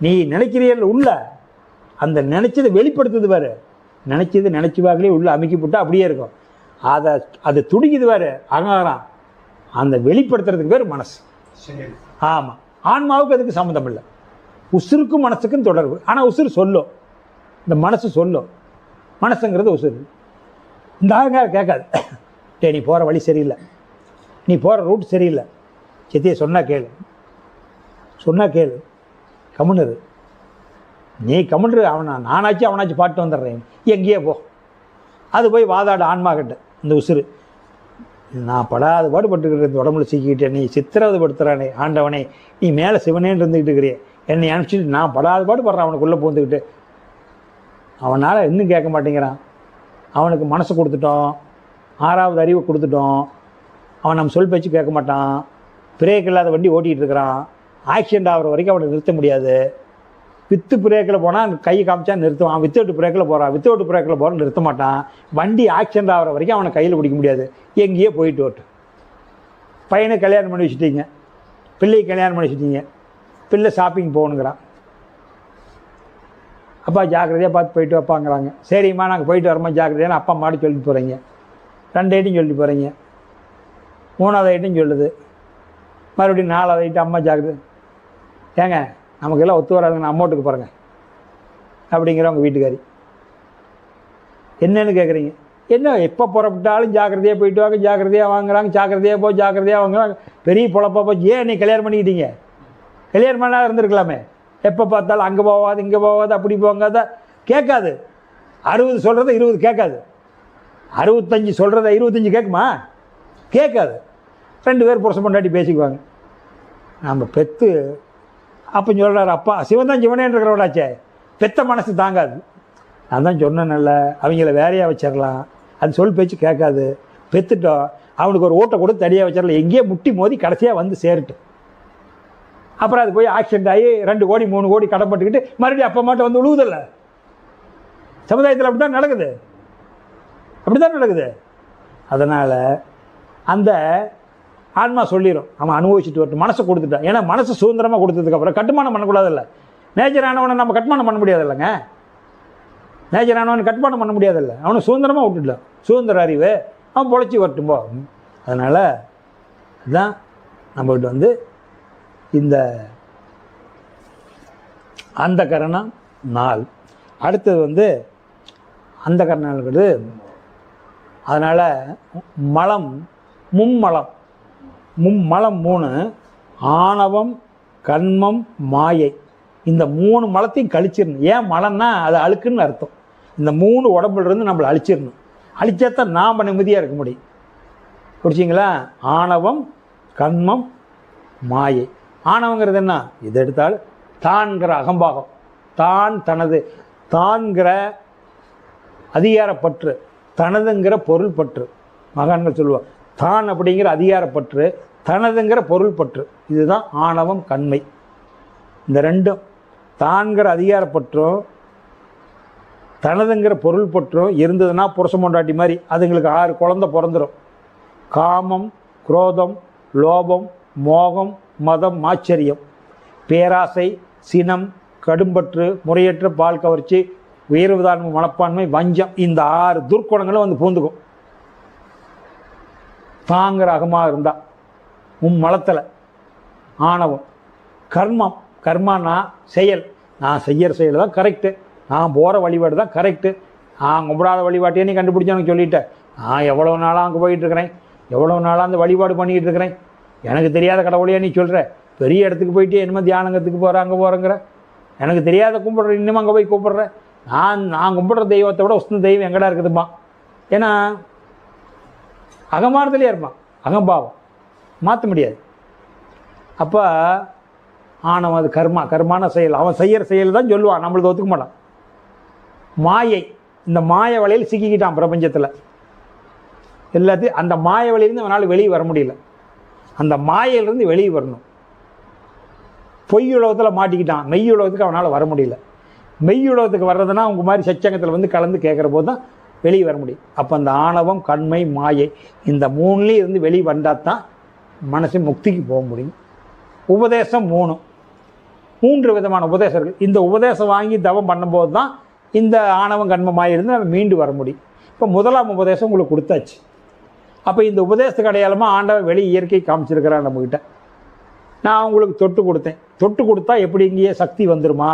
நீ நினைக்கிறீர்கள் உள்ள அந்த நினைச்சதை வெளிப்படுத்துது பாரு. நினைச்சது நினைச்சுவாங்களே உள்ள அமைக்கி போட்டால் அப்படியே இருக்கும். அது துடிக்குது பாரு அகங்காரம். அந்த வெளிப்படுத்துறதுக்கு பேர் மனசு. ஆமாம், ஆன்மாவுக்கு அதுக்கு சம்மந்தம் இல்லை. உசுருக்கும் மனசுக்கும் தொடர்பு. ஆனால் உசுறு சொல்லும், இந்த மனசு சொல்லும். மனசுங்கிறது உசுறு. இந்த அகங்காரம் கேட்காது. டே நீ போகிற வழி சரியில்லை, நீ போகிற ரூட் சரியில்லை, சித்தியை சொன்னால் கேளு, கம்முன்னு நீ கம்முன்று. நானாச்சு பாட்டு வந்துடுறேன், எங்கேயே போ. அது போய் வாதாட ஆன்மா கிட்ட. இந்த உசுறு, நான் படாத பாடுபட்டுக்கிட்டு இந்த உடம்புல சிக்கிக்கிட்டேன், நீ சித்திரவதைப்படுத்துகிறானே ஆண்டவனே, நீ மேலே சிவனேன்னு இருந்துக்கிட்டு இருக்கிறிய, என்னை அனுப்பிச்சிட்டு நான் படாத பாடுபடுறேன் அவனுக்குள்ளே பூந்துக்கிட்டு. அவனால் இன்னும் கேட்க மாட்டேங்கிறான். அவனுக்கு மனசு கொடுத்துட்டோம், 6வது அறிவு கொடுத்துட்டோம். அவன் நம்ம சொல் பேச்சு கேட்க மாட்டான். பிரேக் இல்லாத வண்டி ஓட்டிகிட்டு இருக்கிறான். ஆக்சிடென்ட் ஆகிற வரைக்கும் அவனை நிறுத்த முடியாது. வித்து பிரேக்கில் போனால் கை காமிச்சா நிறுத்துவான். வித்தவுட் பிரேக்கில் போகிறான், நிறுத்த மாட்டான். வண்டி ஆக்சிடென்ட் ஆகிற வரைக்கும் அவனை கையில் பிடிக்க முடியாது. எங்கேயோ போயிட்டு வரட்டும். பையனை கல்யாணம் பண்ணி வச்சுட்டீங்க, பிள்ளையை கல்யாணம் பண்ணி வச்சுட்டீங்க. பிள்ளை ஷாப்பிங் போகணுங்கிறான். அப்பா ஜாக்கிரதையாக பார்த்து போயிட்டு வைப்பாங்கிறாங்க. சரிம்மா நாங்கள் போயிட்டு வரோமா ஜாக்கிரதையான அப்பா மாடி சொல்லிட்டு போகிறீங்க. 2 ஐட்டம் சொல்லிட்டு போகிறீங்க. 3வது ஐட்டம் சொல்லுது. மறுபடியும் 4வது ஐட்டம் அம்மா ஜாக்கிரதை. ஏங்க நமக்கெல்லாம் ஒத்து வராதுங்க, நான் அம்மோட்டுக்கு போகிறேங்க அப்படிங்கிறவங்க வீட்டுக்காரி. என்னன்னு கேட்குறீங்க? என்ன எப்போ புறப்பட்டாலும் ஜாக்கிரதையாக போயிட்டு வாங்க, ஜாக்கிரதையாக வாங்குறாங்க, ஜாக்கிரதையாக வாங்குறாங்க. பெரிய பொழப்பா போச்சு. ஏன் நீ கல்யாணம் பண்ணிக்கிட்டீங்க? கல்யாணம் பண்ணால் இருந்திருக்கலாமே. எப்போ பார்த்தாலும் அங்கே போகாது, இங்கே போகாது, அப்படி போகாத கேட்காது. 60 சொல்கிறத 20 கேட்காது. 65 சொல்கிறத 25 கேட்குமா? கேட்காது. 2 பேர் புருஷன் பொண்டாட்டி பேசிக்குவாங்க. நம்ம பெற்று அப்போ சொல்கிறார், அப்பா சிவன் தான் சிவனேன்னு இருக்கிறவடாச்சே, பெத்த மனசு தாங்காது. நான் தான் சொன்னேன்ல, அவங்கள வேறையாக வச்சிடலாம், அது சொல் பேச்சு கேட்காது. பெற்றுட்டோம், அவனுக்கு ஒரு ஓட்டை கொடுத்து தடியாக வச்சிடலாம், எங்கேயோ முட்டி மோதி கடைசியாக வந்து சேருட்டு. அப்புறம் அது போய் ஆக்சிடென்ட் ஆகி 2 கோடி 3 கோடி கடன்பட்டுக்கிட்டு மறுபடியும் அப்போ மட்டும் வந்து விழுவுதில்ல. சமுதாயத்தில் அப்படி தான் நடக்குது. அதனால் அந்த ஆன்மா சொல்லிடும், அவன் அனுபவிச்சுட்டு வரட்டும், மனசை கொடுத்துட்டான். ஏன்னா மனசு சுதந்திரமாக கொடுத்ததுக்கப்புறம் கட்டுமானம் பண்ணக்கூடாதில்ல. நேச்சர் ஆனவனை நம்ம கட்டுமானம் பண்ண முடியாதில்லைங்க. நேச்சர் ஆனவனை கட்டுமானம் பண்ண முடியாதில்ல. அவனை சுதந்திரமாக விட்டுடலாம். சுதந்திர அறிவு, அவன் பொழைச்சி வரட்டும் போ. அதனால் அதுதான் நம்மகிட்ட வந்து இந்த அந்த கரணம் 4. அடுத்தது வந்து அந்த கரணங்கிறது. அதனால் மலம் மும்மலம், மும்மலம் 3, ஆணவம் கண்மம் மாயை, இந்த 3 மலத்தையும் கழிச்சிடணும். ஏன் மலம்னா அது அழுக்குன்னு அர்த்தம். இந்த 3 உடம்புலேருந்து நம்மளை அழிச்சிடணும். அழிச்சாத்தான் நாம் நிம்மதியாக இருக்க முடியும். புரிச்சிங்களா? ஆணவம் கண்மம் மாயை. ஆணவங்கிறது என்ன? இது எடுத்தாலும் தான்கிற அகம்பாகம், தான் தனது, தான்கிற அதிகாரப்பற்று, தனதுங்கிற பொருள் பற்று. மகான்கள் சொல்லுவாங்க தான் அப்படிங்கிற அதிகாரப்பற்று, தனதுங்கிற பொருள் பற்று. இதுதான் ஆணவம் கண்மை. இந்த ரெண்டும் தான்கிற அதிகாரப்பற்றும் தனதுங்கிற பொருள் பற்றும் இருந்ததுன்னா புருஷ பொண்டாட்டி மாதிரி அதுங்களுக்கு 6 குழந்தை பிறந்துடும். காமம் குரோதம் லோபம் மோகம் மதம் ஆச்சரியம், பேராசை சினம் கடும்பற்று முறையற்ற பால் கவர்ச்சி உயர்வுதான்மை மனப்பான்மை வஞ்சம், இந்த 6 துர்க்குணங்களும் வந்து பூந்துக்கும். தாங்கிற அகமாக இருந்தால் மலத்தில் ஆணவம். கர்மம், கர்மானா செயல், நான் செய்கிற செயல் தான் கரெக்டு, நான் போகிற வழிபாடு தான் கரெக்டு, நான் கும்பிடாத வழிபாட்டையே நீ கண்டுபிடிச்சவனுக்கு சொல்லிட்டேன். நான் எவ்வளோ நாளாக அங்கே போயிட்டுருக்கிறேன், எவ்வளோ நாளாக அந்த வழிபாடு பண்ணிக்கிட்டு இருக்கிறேன், எனக்கு தெரியாத கடவுளையே நீ சொல்கிற. பெரிய இடத்துக்கு போயிட்டு என்னமோ தியானங்கத்துக்கு போகிற அங்கே போகிறேங்கிற, எனக்கு தெரியாத கும்பிட்ற இன்னும் அங்கே போய் கூப்பிட்றேன். நான் கும்பிட்ற தெய்வத்தை விட உஷ்ண தெய்வம் எங்கடா இருக்குதுமா? ஏன்னா அகமானத்துலேயே இருப்பான், அகம்பாவம் மாற்ற முடியாது. அப்போ ஆனவன் அது கர்மா, கர்மான செயல், அவன் செய்கிற செயல் தான் சொல்லுவான், நம்மளுக்கு ஒத்துக்க மாட்டான். மாயை, இந்த மாய வலையில் சிக்கிக்கிட்டான் பிரபஞ்சத்தில் எல்லாத்தையும். அந்த மாய வலையிலேருந்து அவனால் வெளியே வர முடியல. அந்த மாயிலிருந்து வெளியே வரணும். பொய் உலகத்தில் மாட்டிக்கிட்டான், மெய் உலகத்துக்கு அவனால் வர முடியல. மெய் உலகத்துக்கு வர்றதுன்னா அவங்க மாதிரி சச்சங்கத்தில் வந்து கலந்து கேட்குற போது தான் வெளியே வர முடியும். அப்போ அந்த ஆணவம் கண்மை மாயை இந்த 3லேயும் இருந்து வெளியே வந்தால் தான் மனசு முக்திக்கு போக முடியும். உபதேசம் 3 விதமான உபதேசங்கள். இந்த உபதேசம் வாங்கி தவம் பண்ணும்போது தான் இந்த ஆணவம் கண்மமாக இருந்து நம்ம மீண்டு வர முடியும். இப்போ முதலாம் உபதேசம் உங்களுக்கு கொடுத்தாச்சு. அப்போ இந்த உபதேசத்துக்கு அடையாளமாக ஆண்டவன் வெளி இயற்கை காமிச்சிருக்கிறான் நம்மக்கிட்ட. நான் உங்களுக்கு தொட்டு கொடுத்தேன், தொட்டு கொடுத்தா எப்படி இங்கேயே சக்தி வந்துருமா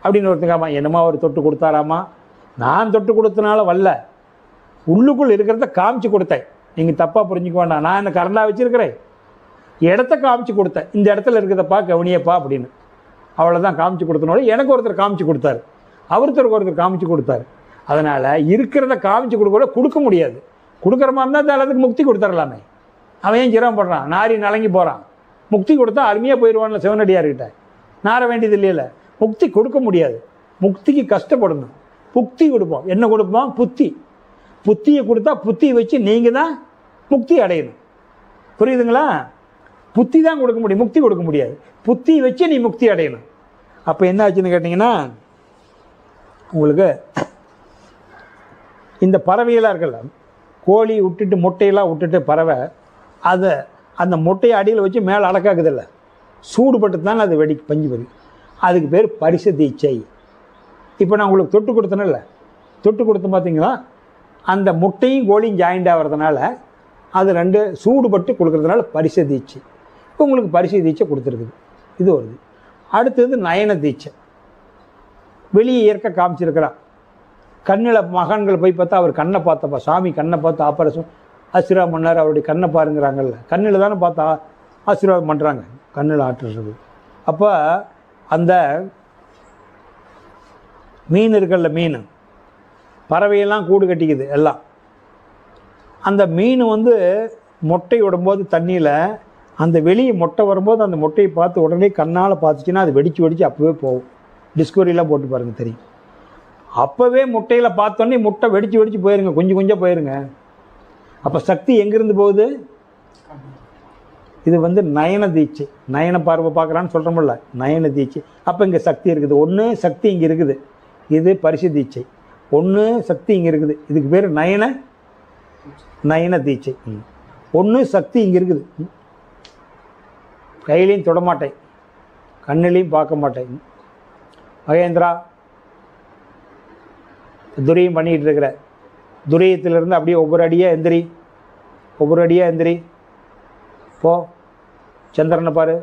அப்படின்னு ஒருத்தங்காமா, என்னமா ஒரு தொட்டு கொடுத்தாராமா? நான் தொட்டு கொடுத்தனால வரல, உள்ளுக்குள் இருக்கிறத காமிச்சு கொடுத்தேன். நீங்கள் தப்பாக புரிஞ்சுக்க வேண்டாம். நான் இந்த கரண்டாக வச்சுருக்கிறேன், இடத்த காமிச்சு கொடுத்தேன், இந்த இடத்துல இருக்கிறதப்பா கவனியப்பா அப்படின்னு. அவ்வளோதான் காமிச்சு கொடுத்தனோட எனக்கு ஒருத்தர் காமிச்சு கொடுத்தாரு, ஒருத்தர் காமிச்சு கொடுத்தாரு. அதனால் இருக்கிறத காமிச்சு கொடுக்க முடியாது. கொடுக்குற மாதிரி இருந்தால் எல்லாத்துக்கு முக்தி கொடுத்துடலாமே. அவன் ஏன் ஜிரம் பண்ணுறான், நாரி நலங்கி போகிறான். முக்தி கொடுத்தா அருமையாக போயிடுவான்ல சிவனடியார்கிட்ட, நார வேண்டியது இல்லையில. முக்தி கொடுக்க முடியாது, முக்திக்கு கஷ்டப்படணும். புக்தி கொடுப்போம், என்ன கொடுப்போம்? புத்தி. புத்தியை கொடுத்தா புத்தியை வச்சு நீங்கள் தான் முக்தி அடையணும். புரியுதுங்களா? புத்தி தான் கொடுக்க முடியும், முக்தி கொடுக்க முடியாது. புத்தியை வச்சு நீ முக்தி அடையணும். அப்போ என்ன ஆச்சுன்னு கேட்டிங்கன்னா, உங்களுக்கு இந்த பறவையெல்லாம் இருக்குல்ல, கோழி விட்டுட்டு முட்டையெல்லாம் விட்டுட்டு பறவை அதை அந்த முட்டையை அடியில் வச்சு மேலே அடக்காக்குதில்ல, சூடுபட்டு தானே அது வெடி பஞ்சு பறி. அதுக்கு பேர் பரிசு தீட்சை. இப்போ நான் உங்களுக்கு தொட்டு கொடுத்தேனில்ல, தொட்டு கொடுத்து பார்த்தீங்கன்னா அந்த முட்டையும் கோழியும் ஜாயிண்ட் ஆகிறதுனால அது 2 சூடுபட்டு கொடுக்குறதுனால பரிசு தீட்சை. இப்போ உங்களுக்கு பரிசு தீட்சை கொடுத்துருக்குது. இது வருது. அடுத்தது நயன தீட்சை. வெளியே இயற்கை காமிச்சிருக்கிறான். கண்ணில் மகான்கள் போய் பார்த்தா அவர் கண்ணை பார்த்தப்பா, சாமி கண்ணை பார்த்து ஆபரேஷன் ஆசீர்வாதம் பண்ணார், அவருடைய கண்ணை பாருங்கிறாங்கல்ல. கண்ணில் தானே பார்த்தா ஆசீர்வாதம் பண்ணுறாங்க, கண்ணில் ஆற்றுறது. அப்போ அந்த மீன் இருக்குல்ல, மீன் பறவையெல்லாம் கூடு கட்டிக்குது எல்லாம். அந்த மீன் வந்து மொட்டை விடும்போது தண்ணியில் அந்த வெளியே மொட்டை வரும்போது அந்த மொட்டையை பார்த்து உடனே கண்ணால் பார்த்துச்சுன்னா அது வெடித்து அப்போவே போகும். டிஸ்கவரிலாம் போட்டு பாருங்கள் தெரியும். அப்போவே முட்டையில் பார்த்தோன்னே முட்டை வெடித்து போயிருங்க, கொஞ்சம் போயிருங்க. அப்போ சக்தி எங்கேருந்து போகுது? இது வந்து நயன தீட்சை. நயன பார்வை பார்க்குறான்னு சொல்கிறோம்ல, நயன தீட்சை. அப்போ இங்கே சக்தி இருக்குது. ஒன்று சக்தி இங்கே இருக்குது, இது பரிசு தீட்சை. ஒன்று சக்தி இங்கே இருக்குது, இதுக்கு பேர் நயன தீட்சை. ஒன்று சக்தி இங்கே இருக்குது, கையிலையும் தொடமாட்டேன், கண்ணிலையும் பார்க்க மாட்டேன். மகேந்திரா துரியம் பண்ணிக்கிட்டு இருக்கிற, துரியத்திலிருந்து அப்படியே ஒவ்வொரு அடியாக எந்திரி, போ. சந்திரனை பாரு,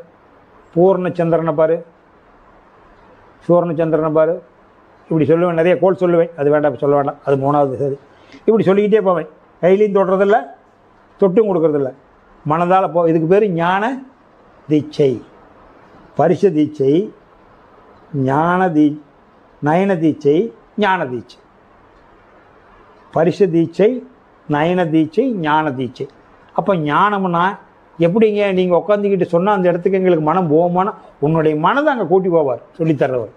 பூர்ண சந்திரனை பாரு, சூர்ண சந்திரனை பாரு, இப்படி சொல்லுவேன், நிறைய கோல் சொல்லுவேன், அது வேண்டாம் சொல்ல வேண்டாம், அது 3வது. சரி, இப்படி சொல்லிக்கிட்டே போவேன். கையிலையும் தொடுறதில்ல, தொட்டும் கொடுக்குறதில்ல, மனதால் இதுக்கு பேர் ஞான தீட்சை. பரிச தீட்சை, நயன தீட்சை, ஞான தீட்சை. பரிச தீட்சை, நயன தீட்சை, ஞான தீட்சை. அப்போ ஞானம்னா எப்படிங்க? நீங்கள் உட்காந்துக்கிட்டு சொன்னால் அந்த இடத்துக்கு எங்களுக்கு மனம் போகுமானா, உன்னுடைய மனதை அங்கே கூட்டி போவார் சொல்லித்தர்றவர்.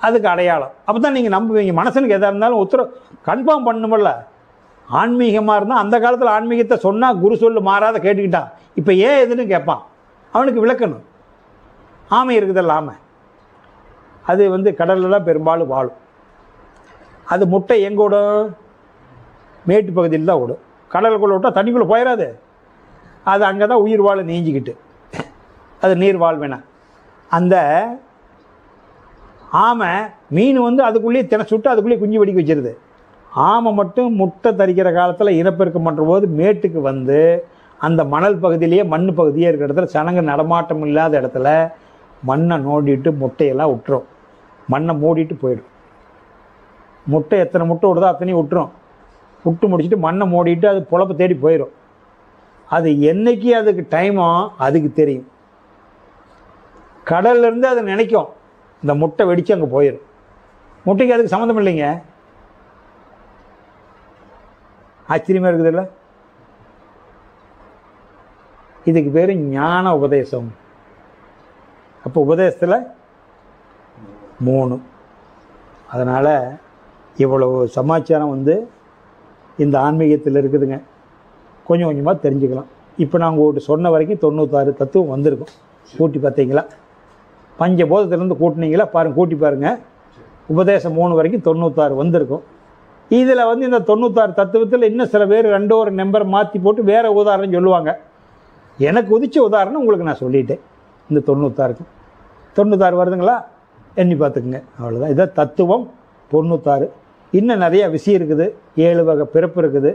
அதுக்கு அடையாளம். அப்போ தான் நீங்கள் நம்புவீங்க. மனசனுக்கு எதாக இருந்தாலும் உத்தரவு கன்ஃபார்ம் பண்ணணுமில்ல. ஆன்மீகமாக இருந்தால் அந்த காலத்தில் ஆன்மீகத்தை சொன்னால் குரு சொல்லு மாறாத கேட்டுக்கிட்டான். இப்போ ஏன் எதுன்னு கேட்பான். அவனுக்கு விளக்கணும். ஆமை இருக்குதல்ல, ஆமை அது கடலில் தான் பெரும்பாலும் வாழும். அது முட்டை எங்கே விடும்? மேட்டு பகுதியில் தான் விடும். கடலுக்குள்ளே விட்டால் தண்ணிக்குள்ளே போயிடாது. அது அங்கே தான் உயிர் வாழ நீஞ்சிக்கிட்டு, அது நீர் வாழ்வேனா. அந்த ஆமை மீன் அதுக்குள்ளேயே தினச்சுட்டு அதுக்குள்ளேயே குஞ்சு வெடிக்க வச்சிருது. ஆமை மட்டும் முட்டை தரிக்கிற காலத்தில் இனப்பெருக்கம் பண்ணுற போது மேட்டுக்கு அந்த மணல் பகுதியிலேயே மண் பகுதியே இருக்கிற இடத்துல சனங்க நடமாட்டம் இல்லாத இடத்துல மண்ணை நோண்டிட்டு முட்டையெல்லாம் விட்டுரும். மண்ணை மூடிட்டு போயிடும். முட்டை எத்தனை முட்டை விடுதோ அத்தனையும் விட்டுரும். விட்டு முடிச்சுட்டு மண்ணை மூடிட்டு அது பொழப்ப தேடி போயிடும். அது என்னைக்கு அதுக்கு டைமோ அதுக்கு தெரியும். கடல்லேருந்து அது நினைக்கும் இந்த முட்டை வெடித்து அங்கே போயிடும். முட்டைக்கு அதுக்கு சம்மந்தம் இல்லைங்க. ஆச்சரியமாக இருக்குது இல்லை? இதுக்கு பேர் ஞான உபதேசம். அப்போ உபதேசத்தில் 3. அதனால் இவ்வளவு சமாச்சாரம் இந்த ஆன்மீகத்தில் இருக்குதுங்க. கொஞ்சம் கொஞ்சமாக தெரிஞ்சுக்கலாம். இப்போ நான் உங்கள்கிட்ட சொன்ன வரைக்கும் 96 தத்துவம் வந்திருக்கும். கூட்டி பார்த்தீங்களா? பஞ்சபோதத்திலேருந்து கூட்டினீங்களா? பாருங்கள், கூட்டி பாருங்கள். உபதேசம் 3 வரைக்கும் 96 வந்திருக்கும். இதில் இந்த 96 தத்துவத்தில் இன்னும் சில பேர் 2 ஒரு நம்பர் மாற்றி போட்டு வேறு உதாரணம் சொல்லுவாங்க. எனக்கு உதிச்ச உதாரணம் உங்களுக்கு நான் சொல்லிட்டேன். இந்த 96க்கு 96 வருதுங்களா? எண்ணி பார்த்துக்குங்க. அவ்வளோதான். இதான் தத்துவம் 96. இன்னும் நிறையா விஷயம் இருக்குது. 7 வகை பிறப்பு இருக்குது,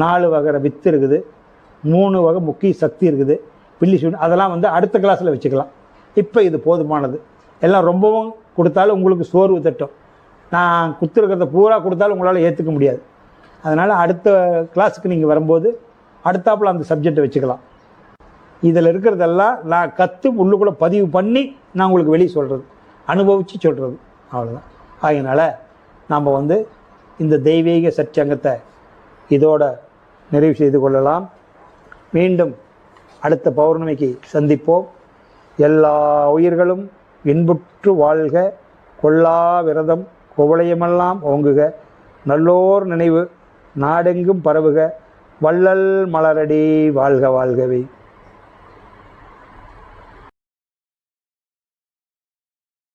4 வகை வித்து இருக்குது, 3 வகை முக்கிய சக்தி இருக்குது, பில்லி சூன். அதெல்லாம் அடுத்த கிளாஸில் வச்சுக்கலாம். இப்போ இது போதுமானது. எல்லாம் ரொம்பவும் கொடுத்தாலும் உங்களுக்கு சோர்வு தட்டும். நான் குத்துருக்கிறத பூரா கொடுத்தாலும் உங்களால் ஏற்றுக்க முடியாது. அதனால் அடுத்த கிளாஸுக்கு நீங்கள் வரும்போது அடுத்தாப்பில் அந்த சப்ஜெக்டை வச்சுக்கலாம். இதில் இருக்கிறதெல்லாம் நான் கற்று உள்ளுக்குள்ளே பதிவு பண்ணி நான் உங்களுக்கு வெளியே சொல்கிறது, அனுபவித்து சொல்கிறது. அவ்வளோதான். அதனால் நாம் இந்த தெய்வீக சச்சங்கத்தை இதோட நிறைவு செய்து கொள்ளலாம். மீண்டும் அடுத்த பௌர்ணமிக்கு சந்திப்போம். எல்லா உயிர்களும் இன்புற்று வாழ்க. கொல்லா விரதம் குவளையமெல்லாம் ஓங்குக. நல்லோர் நினைவு நாடெங்கும் பரவுக. வள்ளல் மலரடி வாழ்க வாழ்கவே.